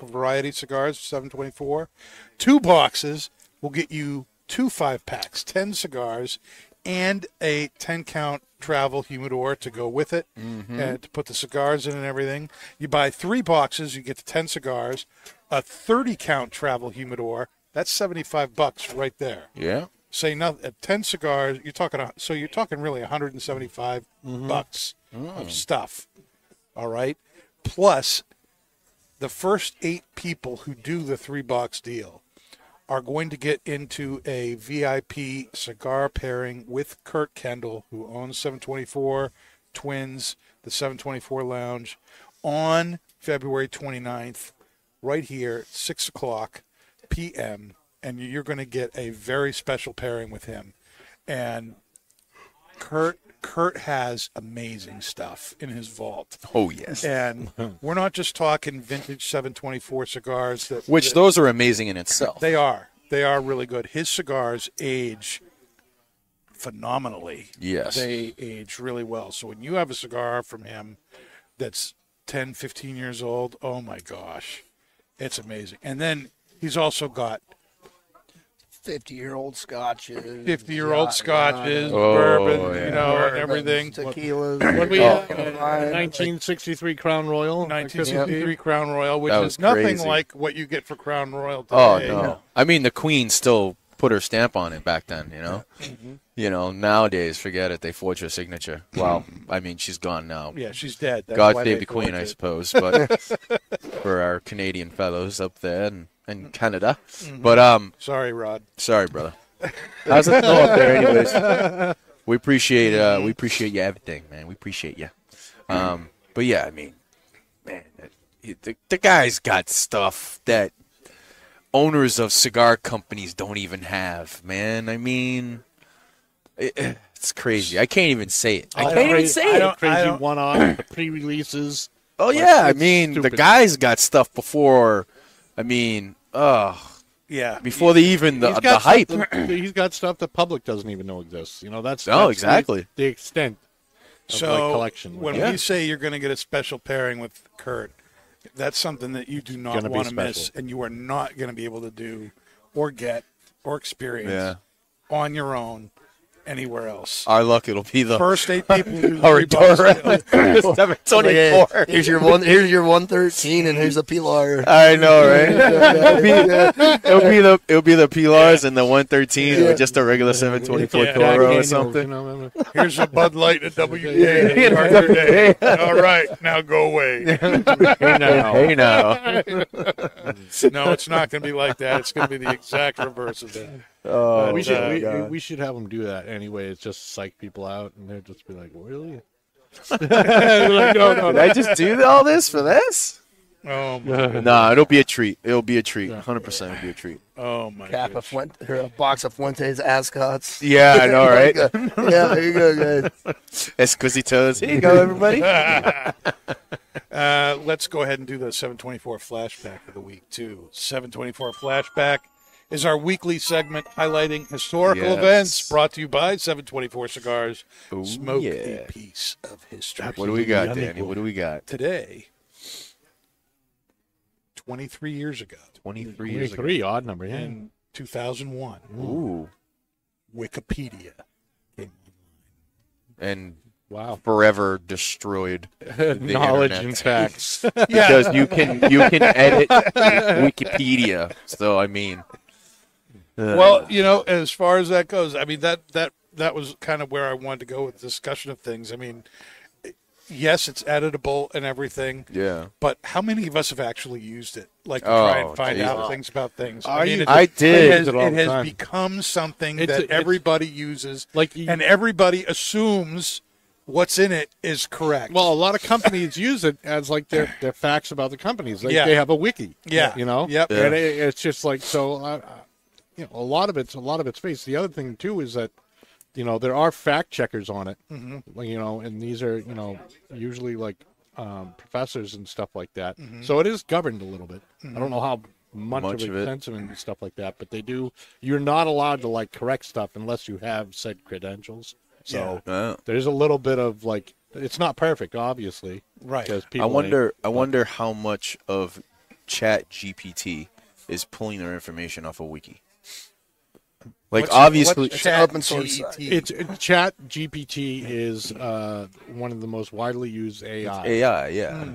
of variety cigars, 724. 2 boxes will get you 2 5-packs, 10 cigars, and a 10-count travel humidor to go with it, and to put the cigars in and everything. You buy 3 boxes, you get the 10 cigars, a 30-count travel humidor. That's $75 right there. Yeah. Say nothing at 10 cigars. You're talking really $175 of stuff. All right. Plus, the first 8 people who do the 3-box deal are going to get into a VIP cigar pairing with Kurt Kendall, who owns 724 Twins, the 724 Lounge, on February 29th, right here, 6 o'clock p.m., and you're going to get a very special pairing with him. And Kurt has amazing stuff in his vault. Oh, yes. And we're not just talking vintage 724 cigars. Which those are amazing in itself. They are. They are really good. His cigars age phenomenally. Yes. They age really well. So when you have a cigar from him that's 10, 15 years old, oh my gosh, it's amazing. And then he's also got 50-year-old scotches. 50-year-old scotches, Oh, bourbon, yeah. and everything. Tequilas. What we Oh. have? 1963 Crown Royal. 1963 Crown Royal, which That is was nothing crazy. like what you get for Crown Royal Oh, today. no. I mean, the Queen still put her stamp on it back then, you know? You know, nowadays, forget it. They forge her signature. Well, I mean, she's gone now. Yeah, she's dead. That's God why save they the Queen, forged I it. suppose, but for our Canadian fellows up there and Canada. But Sorry, Rod. sorry, brother. How's it going up there, anyways? We appreciate you everything, man. We appreciate you. But yeah, I mean, man, the guy's got stuff that owners of cigar companies don't even have, man. I mean, it's crazy. I can't even say it. I can't even say it. Crazy one-off, the pre-releases. Oh yeah, I it's mean, the stupid. guy's got stuff before. I mean, Yeah. before the hype. He's got stuff the public doesn't even know exists. You know, that's Oh, the- exactly. the extent So collection. when Yeah. we say you're going to get a special pairing with Kurt, that's something that you do not Gonna be want to miss, special. and you are not going to be able to do or get or experience Yeah. on your own anywhere else. Our luck, it'll be the First 8 people who Ardora 724. Here's your 113, and here's the Pilar. I know, right? it'll be the Pilars and the 113 or just a regular 724 Yeah. Toro or You something. know, Here's a Bud Light and a WK. Start your day. All right, now go away. Hey now. No, it's not going to be like that. It's going to be the exact reverse of that. Oh, we should God. we should have them do that anyway. It's just psych people out, and they'll just be like, "Really?" Like, no. Did I just do all this for this? Oh my, Nah, it'll be a treat. It'll be a treat. 100% it'll be a treat. oh my Cap gosh. or a box of Fuentes ascots. Yeah, I know, right? Yeah, there you go, guys. Esquisitos. Here you go, everybody. Let's go ahead and do the 724 flashback of the week, too. 724 flashback is our weekly segment highlighting historical Yes. events brought to you by 724 Cigars. Ooh, Smoke yeah. a piece of history. What do we got, Danny? What do we got? Today, 23 years ago, 23 years ago. 23, odd number. Yeah. in 2001, Ooh. Wikipedia came And Wow. forever destroyed the Knowledge internet. and facts. Because you can edit Wikipedia. So I mean, Well, you know, as far as that goes, I mean that was kind of where I wanted to go with the discussion of things. I mean, yes, it's editable and everything, yeah. but how many of us have actually used it, like to try Oh, and find Jesus. out things about things? I mean, use I it did. has, It all it the has time. become something It's- that it's- everybody uses, like and everybody assumes what's in it is correct. well, a lot of companies use it as like their facts about the companies. Like Yeah. they have a wiki. Yeah. You know. Yep. And it's just like so. You know, a lot of it's face. The other thing too is that, you know, there are fact checkers on it. Mm-hmm. You know, and these are, you know, usually like professors and stuff like that. Mm-hmm. So it is governed a little bit. I don't know how much Much of of it. extensive and stuff like that, but they do. You're not allowed to like correct stuff unless you have said credentials. So there's a little bit of like, it's not perfect, obviously. Right. Because I people wonder how much of Chat GPT is pulling their information off a wiki. Like What's- obviously, what's It's an Chat open source GT? site. It's Chat GPT is one of the most widely used AI. AI, yeah.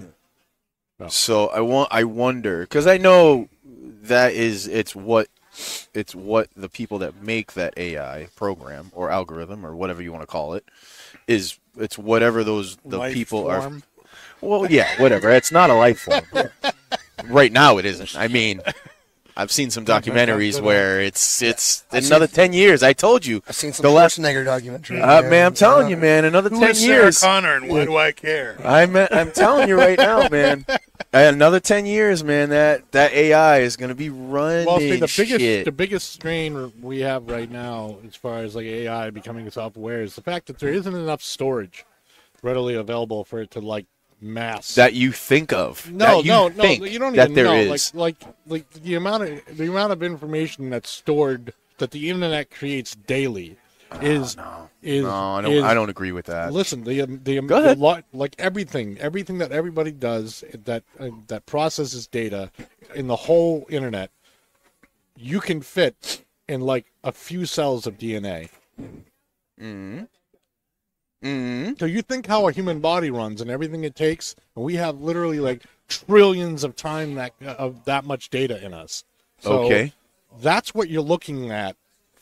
No. So I wonder because I know that it's what the people that make that AI program or algorithm or whatever you want to call it is. It's whatever the Life people are. form? Well, yeah, whatever. It's not a life form. Right now, it isn't. I mean, I've seen some documentaries where it's another 10 years. I told you. I've seen some The last- Schwarzenegger documentary. Man, I'm telling you, man. Another Who 10 is Sarah years. Connor, and why do I care? I'm telling you right now, man. Another 10 years, man. That AI is going to be running Well, see, shit. the biggest strain we have right now, as far as like AI becoming self-aware, is the fact that there isn't enough storage readily available for it to like mass. That you think of. no, that you no, think you don't that even there know. is. Like the amount of information that's stored that the internet creates daily is No, is I don't agree with that. Listen, the Go ahead. like everything that everybody does that processes data in the whole internet, you can fit in like a few cells of DNA. So you think how a human body runs and everything it takes, and we have literally like trillions of time of that much data in us. So Okay. that's what you're looking at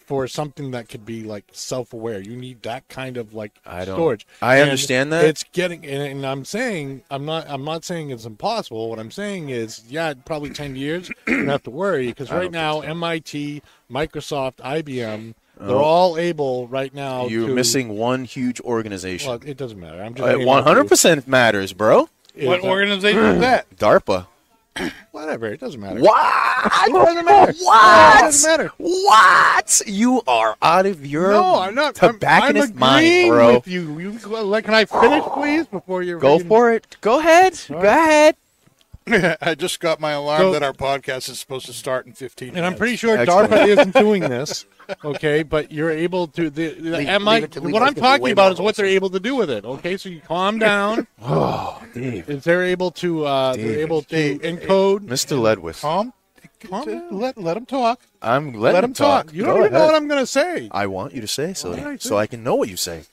for something that could be like self-aware. You need that kind of like storage. I And understand that. it's getting, and I'm saying I'm not saying it's impossible. What I'm saying is, yeah, probably 10 years. You don't have to worry because right now MIT, Microsoft, IBM, they're all able right now. You're to, missing one huge organization. Well, it doesn't matter. I'm just It 100% matters, bro. What organization is that? DARPA. Whatever. It doesn't matter. What? It doesn't matter. What? It doesn't matter. What? You are out of your No, I'm not. I'm tobacconist mind, agreeing bro. with you. Like, can I finish, please, before you Go for it. Go ahead. Go ahead. I just got my alarm So- that our podcast is supposed to start in 15 minutes. And I'm pretty sure Excellent. DARPA isn't doing this, okay? But you're able to. Leave it to What I'm Levi's gonna be talking way about more is what they're able to do with it, okay? So you calm down. Dave. Is they're able to Dave. encode. Mr. Ledwith. Calm let him talk. I'm letting Let him him talk. You Go don't even know ahead. what I'm going to say. I want you to say so, All right, so I can know what you say.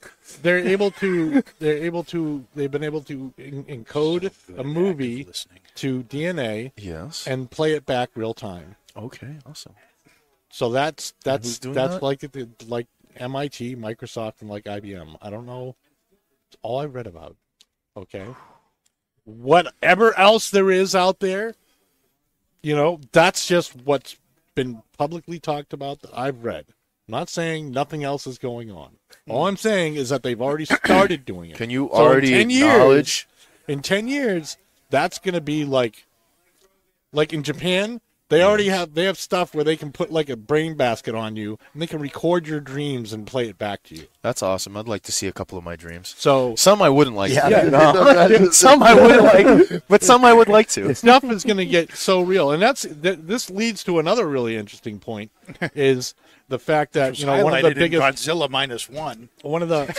They're able to. They've been able to encode a movie Listening. to DNA Yes. and play it back real time. Okay, awesome. So that's who's doing that's that? like MIT, Microsoft, and like IBM. I don't know. It's all I've read about. Okay. Whatever else there is out there, that's just what's been publicly talked about that I've read. I'm not saying nothing else is going on. All I'm saying is that they've already started doing it. Can you So in already 10 years- acknowledge? In 10 years, that's going to be like in Japan, they already have stuff where they can put like a brain basket on you and they can record your dreams and play it back to you. That's awesome. I'd like to see a couple of my dreams. So Some I wouldn't like. Yeah, to. Some I would like, but some I would like to. stuff is going to get so real, and this leads to another really interesting point is the fact that It was one of the highlighted in biggest Godzilla -1. one of the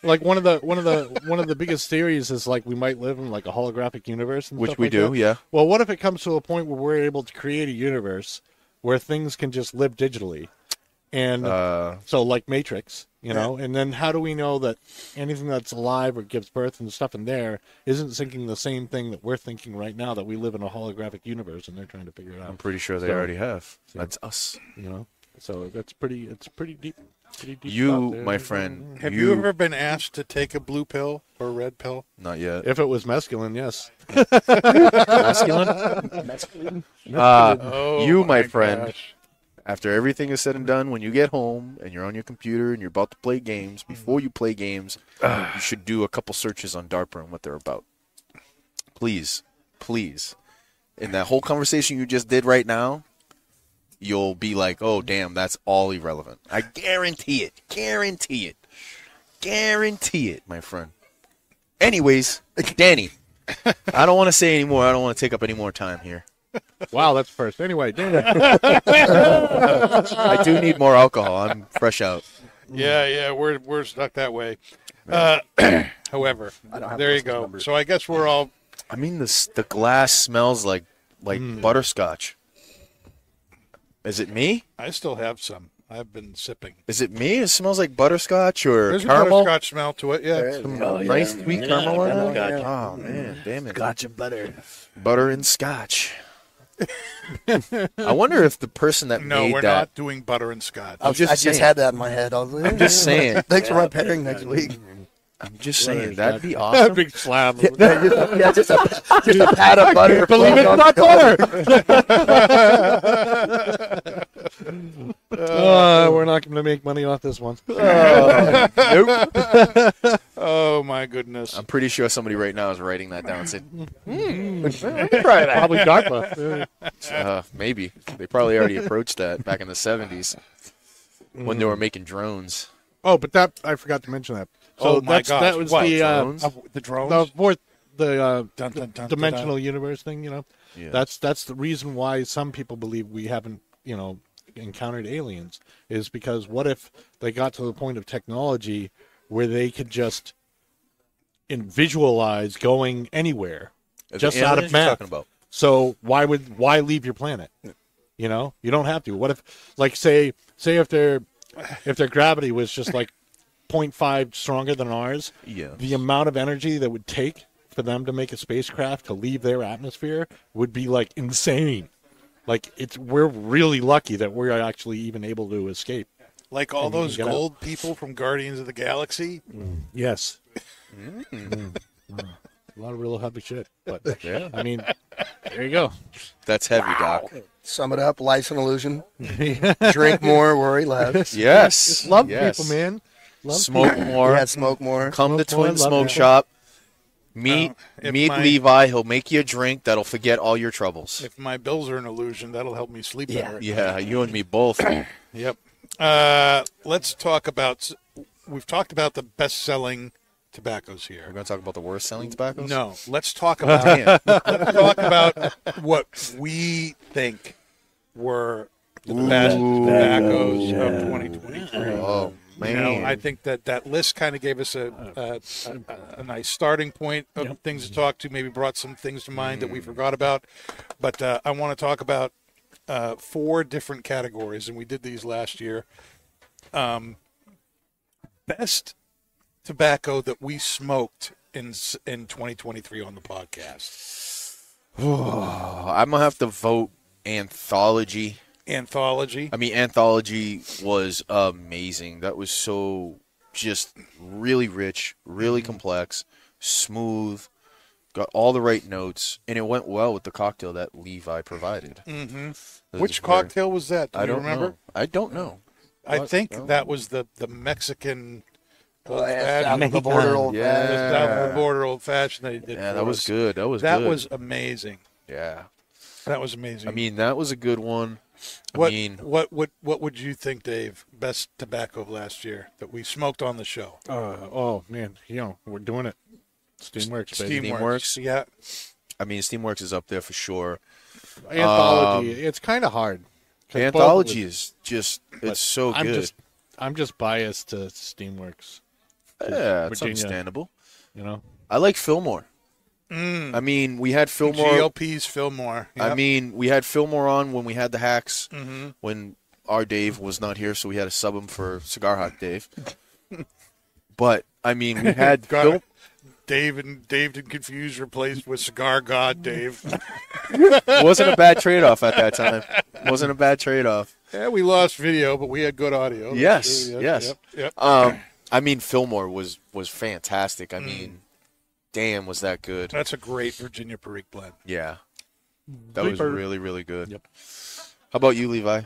like one of the biggest theories is like we might live in like a holographic universe and Which stuff we like do, that. yeah. Well, what if it comes to a point where we're able to create a universe where things can just live digitally, and so like Matrix, and then how do we know that anything that's alive or gives birth and stuff in there isn't thinking the same thing that we're thinking right now, that we live in a holographic universe and they're trying to figure it out. I'm pretty sure they So- already have. That's us. So it's pretty deep. Pretty deep You, stuff there. my friend. Have you ever been asked to take a blue pill or a red pill? Not yet. If it was masculine, yes. Masculine? You, my friend. gosh. After everything is said and done, when you get home and you're on your computer and you're about to play games, before you play games, you should do a couple searches on DARPA and what they're about. Please, please. In that whole conversation you just did right now, you'll be like, oh, damn, that's all irrelevant. I guarantee it. Guarantee it. Guarantee it, my friend. Anyways, Danny, I don't want to say anymore. I don't want to take up any more time here. Wow, that's first. Anyway, Dan. I do need more alcohol. I'm fresh out. Yeah, we're stuck that way. However, there you go. So I guess we're all. I mean, the glass smells like butterscotch. Is it me? I still have some. I've been sipping. Is it me? It smells like butterscotch or There's a caramel. butterscotch smell to it. Yeah. Some nice sweet caramel in it. Oh man, damn it! Gotcha butter. Butter and scotch. I wonder if the person that No, made we're that. not doing butter and scotch. I'm just I saying. just had that in my head. I was like, I'm just saying. Thanks for my pairing next week. I'm just saying. That'd be A awesome. big slab. Yeah, just a pat of butter. Believe it's not butter. We're not going to make money off this one. Oh my goodness. I'm pretty sure somebody right now is writing that down and saying, Probably DARPA. maybe. They probably already approached that back in the 70s when they were making drones. Oh, but that I forgot to mention that. So Oh, my gosh. that was What, the drones? The drones. the fourth Dun, dun, dun, dun, dimensional dun. universe thing. Yeah. That's the reason why some people believe we haven't encountered aliens, is because what if they got to the point of technology where they could just visualize going anywhere, Is just it out aliens of you're math. talking about? So why leave your planet? You don't have to. What if, like, say if their gravity was just like 0.5 stronger than ours, Yeah. the amount of energy that would take for them to make a spacecraft to leave their atmosphere would be like insane. Like we're really lucky that we're actually even able to escape. Like all And you those can get gold people from Guardians of the Galaxy. Yes. A lot of real heavy shit. But Yeah. I mean, there you go. That's heavy, Doc. Sum it up. Life's an illusion. Drink more, worry less. Yes. Love yes. people, man. Love Smoke more. Yeah, smoke more. Come to Smoke more, Twin love Smoke people. Shop. Meet if meet my- Levi. He'll make you a drink that'll forget all your troubles. If my bills are an illusion, that'll help me sleep Yeah. better. Yeah, you and me both. Yep. Let's talk about. We've talked about the best-selling tobaccos We're here. going to talk about the worst selling tobaccos? No, let's talk about what we think were the best tobaccos of 2023. Oh, man. You know, I think that list kind of gave us a nice starting point of things to talk to. Maybe brought some things to mind that we forgot about. But I want to talk about 4 different categories, and we did these last year. Best tobacco that we smoked in 2023 on the podcast. I'm going to have to vote Anthology. Anthology. I mean, Anthology was amazing. That was so just really rich, really complex, smooth, got all the right notes, and it went well with the cocktail that Levi provided. Mm-hmm. Which cocktail was that? Do I you don't remember? know. I don't know. I What? think No. that was the Mexican old South fashioned. of the border old Yeah. South of the border old fashioned they did. Yeah, for that was us. good. That was That good. was amazing. Yeah. That was amazing. I mean, that was a good one. what I mean, what would you think, Dave? Best tobacco of last year that we smoked on the show? Oh man, we're doing it. Steamworks, baby. Steamworks. Yeah. I mean, Steamworks is up there for sure. Anthology. It's kind of hard. 'cause Anthology both is just, but it's so I'm good. just, I'm just biased to Steamworks. Yeah, it's Virginia. understandable. You know, I like Fillmore. I mean, we had Fillmore. GLP's Fillmore. I Yep. mean, we had Fillmore on when we had the hacks, Mm-hmm. when our Dave was not here, so we had to sub him for Cigar Hawk Dave. But, I mean, we had Got Phil. it. Dave and Confused replaced with Cigar God Dave. Wasn't a bad trade-off at that time. Wasn't a bad trade-off. Yeah, we lost video, but we had good audio. Yes, Yep, yes. Yep. I mean, Fillmore was fantastic. I mean, damn, was that good. That's a great Virginia Perique blend. Yeah. That was Bleeper. really, really good. Yep. How about you, Levi?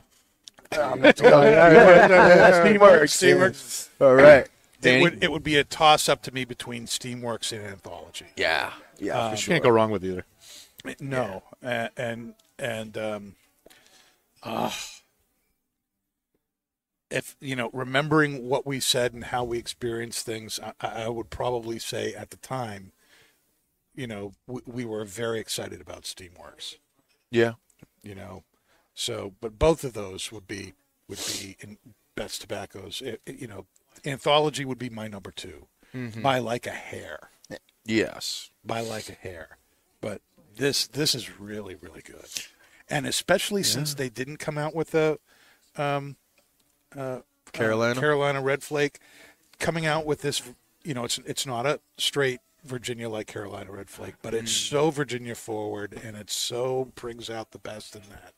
Steamworks. All right. It Danny? would be a toss up to me between Steamworks and Anthology. Yeah. Yeah, for sure. can't go wrong with either. No, if remembering what we said and how we experienced things, I would probably say at the time, we were very excited about Steamworks. Yeah. So but both of those would be in best tobaccos. Anthology would be my number 2 by like a hair. Yes. By like a hair. But this is really, really good. And especially since they didn't come out with a Carolina Red Flake, coming out with this, it's not a straight Virginia like Carolina Red Flake, but it's so Virginia forward and it so brings out the best in that.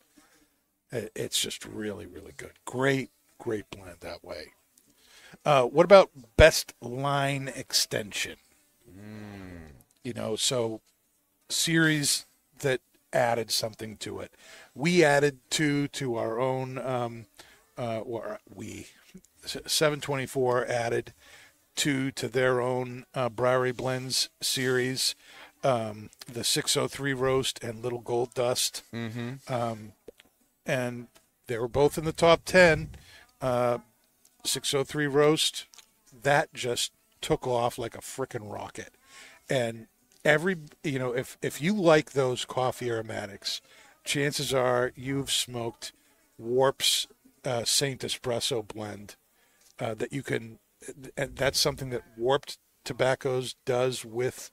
It's just really, really good. Great blend that way. What about best line extension? So series that added something to it. We added 2 to our own. 724 added 2 to their own Briary Blends series. The 603 Roast and Little Gold Dust. And they were both in the top 10. 603 Roast, that just took off like a frickin' rocket. And if you like those coffee aromatics, chances are you've smoked Warp's Saint Espresso blend that you can, and that's something that Warped Tobaccos does with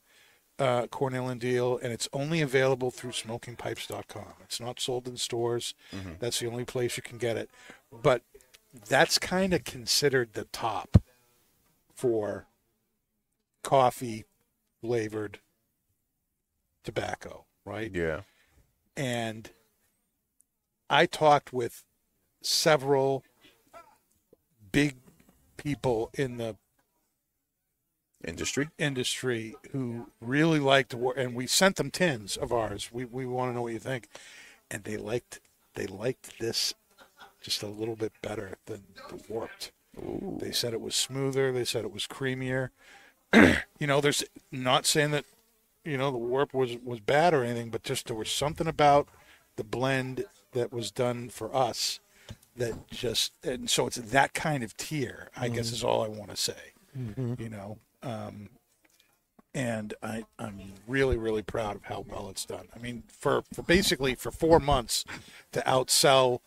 Cornell and Deal, and it's only available through smokingpipes.com. It's not sold in stores. That's the only place you can get it. But that's kind of considered the top for coffee flavored tobacco, right? Yeah. And I talked with several big people in the Industry. who really liked and we sent them tins of ours. We want to know what you think, and they liked this just a little bit better than the Warped. Ooh. They said it was smoother. They said it was creamier. There's not saying that the Warp was bad or anything, but just there was something about the blend that was done for us that just, and so it's that kind of tier, I guess is all I want to say. and I'm really, really proud of how well it's done. I mean, for basically for 4 months to outsell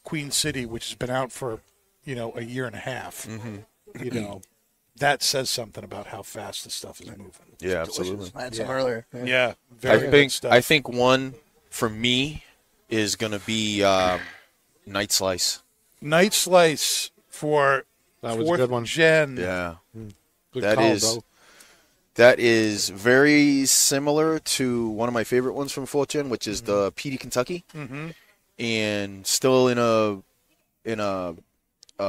Queen City, which has been out for a year and a half. That says something about how fast this stuff is moving. Yeah, absolutely. I had some earlier. Yeah, very I good stuff. think one for me is gonna be Night Slice. Night Slice for That was a fourth good one. gen. Yeah, Good that call, is- bro. that is very similar to one of my favorite ones from 4th Gen, which is the PD Kentucky, and still in a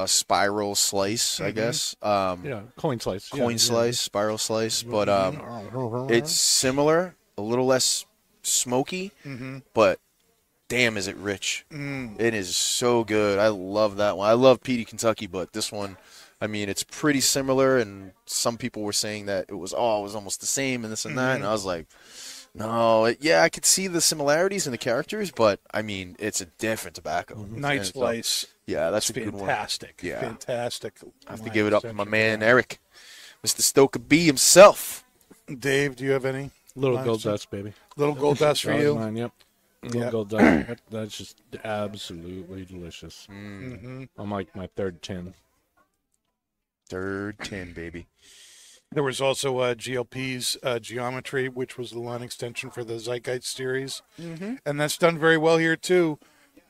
spiral slice, I guess. Yeah, coin slice. Coin yeah, slice, spiral slice, but it's similar, a little less smoky, but damn, is it rich. It is so good. I love that one. I love PD Kentucky, but this one, I mean, it's pretty similar, and some people were saying that it was almost the same and this and that, and I was like, no, I could see the similarities in the characters, but, I mean, it's a different tobacco. Night And so- Slice. yeah, that's It's a good one. fantastic. Yeah. Fantastic. I have to line give it up to my extension. man, Eric. Mr. Stoker B himself. Dave, do you have any? Little lines? gold dust, baby. Little gold dust for That was you? mine, yep. Little Yeah. gold dust. That's just absolutely delicious. Mm-hmm. I'm like my third tin. Third 10, baby. There was also GLP's Geometry, which was the line extension for the Zeitgeist series, and that's done very well here too.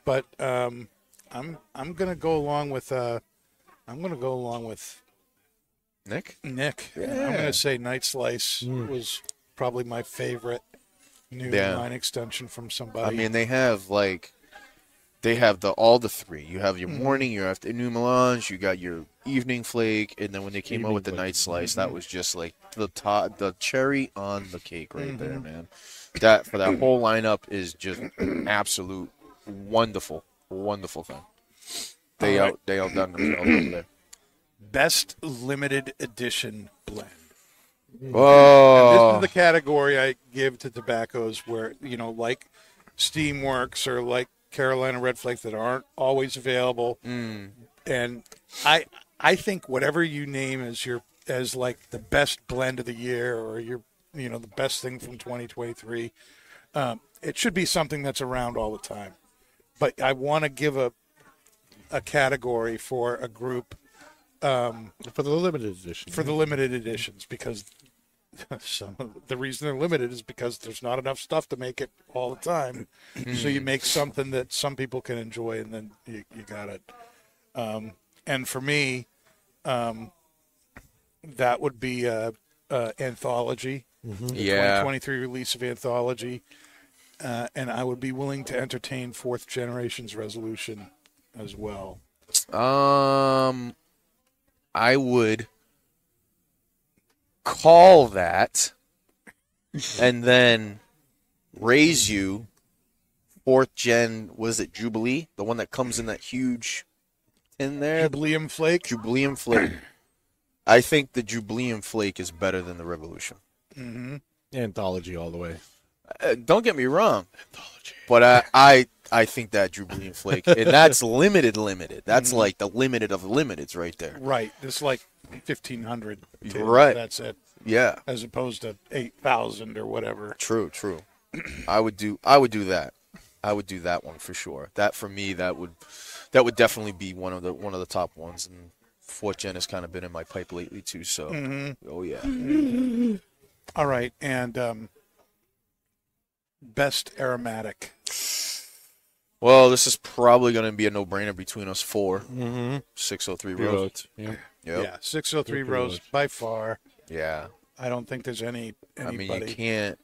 But I'm gonna go along with Nick? Nick. I'm gonna say Night Slice was probably my favorite new Yeah. line extension from somebody. I mean, they have all the three. You have your morning, your afternoon melange, you got your evening flake, and then when they came out with the Evening night slice, that was just like the cherry on the cake right there, man. That for that whole lineup is just absolute wonderful thing. They All right. outdone themselves over there. Best limited edition blend. This Oh, is the category I give to tobaccos where, like Steamworks or like Carolina Red Flake that aren't always available. And I think whatever you name as like the best blend of the year or the best thing from 2023, it should be something that's around all the time. But I want to give a category for a group For the limited edition. for the limited editions because the reason they're limited is because there's not enough stuff to make it all the time. So you make something that some people can enjoy, and then you got it. And for me, that would be Anthology, the yeah. 2023 release of Anthology, and I would be willing to entertain Fourth Generation's Resolution as well. I would call that and then raise you 4th gen, was it Jubilee? The one that comes in that huge tin there? Jubileum Flake. Jubileum Flake. I think the Jubileum Flake is better than the Revolution. Anthology all the way. Don't get me wrong. But I think that Jubileum Flake, and that's limited. That's like the limited of limiteds right there. Right. It's like 1,500. Right. That's it. Yeah. As opposed to 8,000 or whatever. True. I would do that. I would do that one for sure. That for me, that would definitely be one of the top ones. And 4th gen has kind of been in my pipe lately too. So, oh yeah. All right. And best aromatic. Well, this is probably going to be a no-brainer between us four. Mm-hmm. 603 Rose. Yeah. Yep. Yeah. 603 Good Rose Rose. by far. Yeah. I don't think there's anybody I mean, you can't.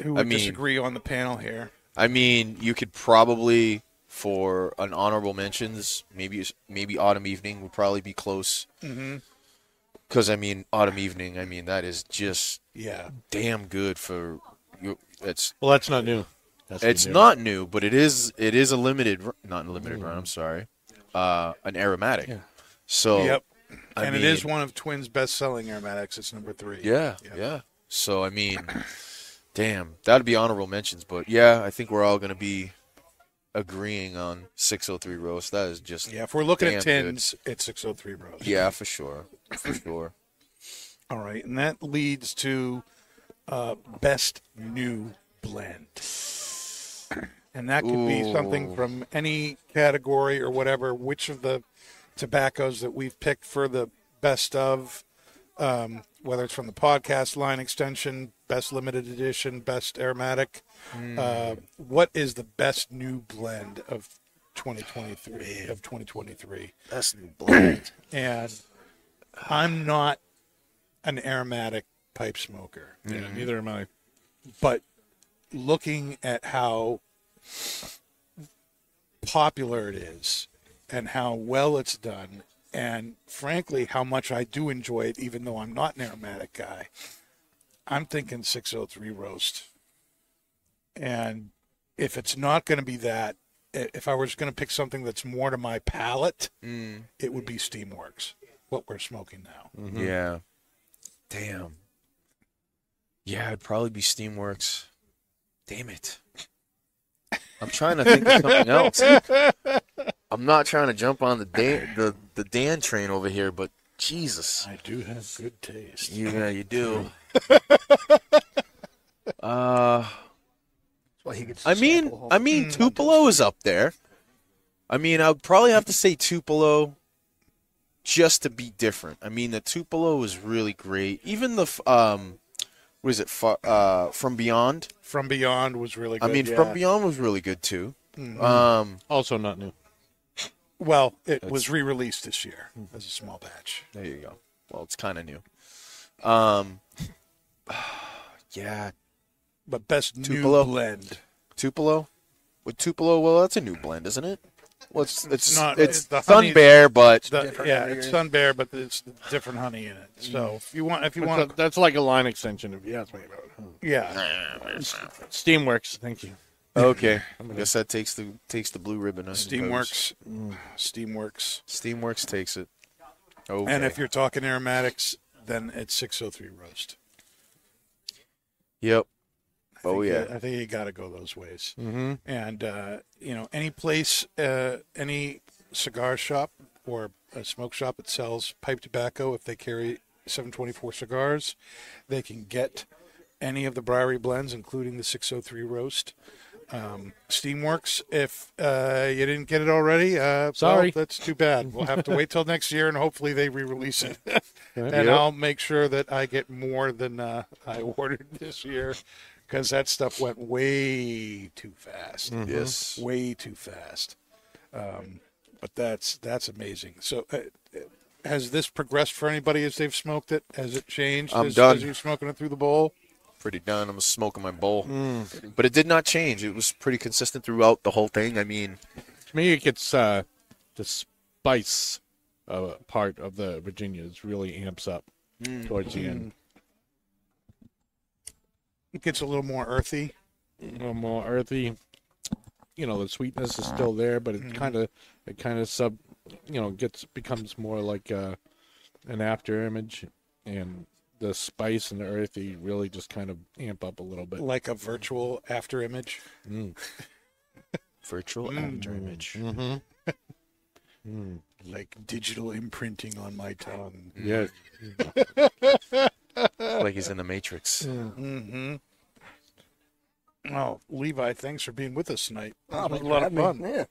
who would I mean- disagree on the panel here. I mean, you could probably, for an honorable mentions, maybe Autumn Evening would probably be close. Because I mean, Autumn Evening, I mean that is just Yeah. damn good for you. Well, that's not new. It's not new, but it is a limited, not a limited run. I'm sorry, an aromatic. Yeah. So Yep. I And it mean, is one of Twin's best-selling aromatics. It's number 3. Yeah. So I mean, damn, that'd be honorable mentions. But yeah, I think we're all gonna be agreeing on 603 Roast. That is just Yeah. If we're looking at damn good. tins, it's 603 Rose. Yeah, for sure. For sure. All right, and that leads to best new blend. And that could be something from any category or whatever. Which of the tobaccos that we've picked for the best of, whether it's from the podcast line extension, best limited edition, best aromatic, what is the best new blend of 2023? That's new blend. And I'm not an aromatic pipe smoker, Yeah, neither am I. but looking at how popular it is and how well it's done, and frankly how much I do enjoy it even though I'm not an aromatic guy, I'm thinking 603 roast. And if it's not going to be that, if I was going to pick something that's more to my palate, it would be Steamworks, what we're smoking now. Yeah. Damn. Yeah, it'd probably be Steamworks. Damn it. I'm trying to think of something else. I'm not trying to jump on the Dan train over here, but Jesus. I do have good taste. Yeah, you do. Well, he gets to I mean, sample. Tupelo is up there. I mean, I would probably have to say Tupelo just to be different. I mean, the Tupelo is really great. Even the what is it? From Beyond. From Beyond was really good. I mean, yeah. From Beyond was really good too. Also not new. Well, it was re-released this year as a small batch. There you go. Well, it's kind of new. Yeah, But best Tupelo? new blend. Tupelo. With Tupelo, well, that's a new blend, isn't it? Well, it's not- it's the Sun honey's- Bear, but Yeah, it's Sun Bear, but it's different honey in it. So if you want, That's like a line extension, if you ask me about it. yeah, Steamworks, thank you. okay. I guess that takes the blue ribbon. I suppose. Steamworks. Steamworks takes it. Okay. And if you're talking aromatics, then it's 603 roast. Yep. I think you got to go those ways. Mm-hmm. And any place, any cigar shop or a smoke shop that sells pipe tobacco, if they carry 724 cigars, they can get any of the Briary blends, including the 603 roast. Steamworks, if you didn't get it already, Sorry. well, that's too bad. We'll have to wait till next year, and hopefully they re-release it. And Yep. I'll make sure that I get more than I ordered this year, because that stuff went way too fast. Yes. Way too fast. But that's amazing. So has this progressed for anybody as they've smoked it? Has it changed I'm as done. you're smoking it through the bowl? Pretty done. I'm smoking my bowl. But it did not change. It was pretty consistent throughout the whole thing. I mean, To me, it gets the spice part of the Virginias really amps up towards the end. It gets a little more earthy. A little more earthy. The sweetness is still there, but it kind of becomes more like an after image, and the spice and the earthy really just kind of amp up a little bit. Like a virtual after image. virtual after image. Like digital imprinting on my tongue. Yeah. Like he's in the Matrix. Oh, Levi, thanks for being with us tonight. Oh, It was thanks a lot for of having fun. me. Yeah.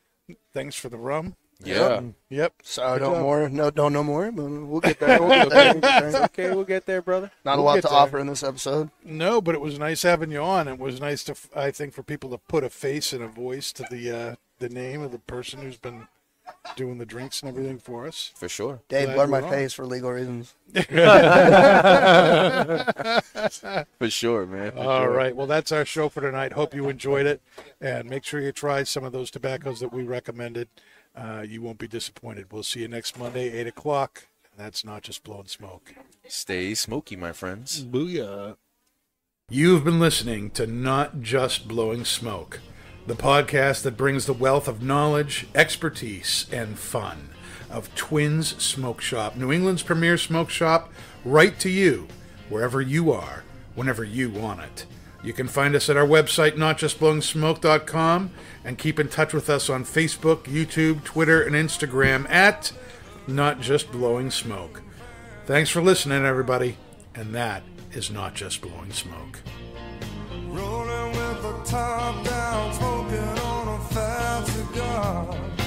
Thanks for the rum. Yeah. Yep. So Good job. don't know more, but we'll get there. We'll get there. Okay, we'll get there, brother. Not We'll a lot get to there. offer in this episode. No, but it was nice having you on. It was nice to, I think, for people to put a face and a voice to the name of the person who's been doing the drinks and everything for us. For sure. Dave Glad blurred you're my on. face for legal reasons. For sure, man. For All sure. right. Well, that's our show for tonight. Hope you enjoyed it. And make sure you try some of those tobaccos that we recommended. You won't be disappointed. We'll see you next Monday, 8 o'clock. And that's Not Just Blowing Smoke. Stay smoky, my friends. Booyah. You've been listening to Not Just Blowing Smoke, the podcast that brings the wealth of knowledge, expertise, and fun of Twins Smoke Shop, New England's premier smoke shop, right to you, wherever you are, whenever you want it. You can find us at our website, notjustblowingsmoke.com, and keep in touch with us on Facebook, YouTube, Twitter, and Instagram at Not Just Blowing Smoke. Thanks for listening, everybody. And that is not just blowing smoke. Rolling with the top down, smoking on a fat cigar.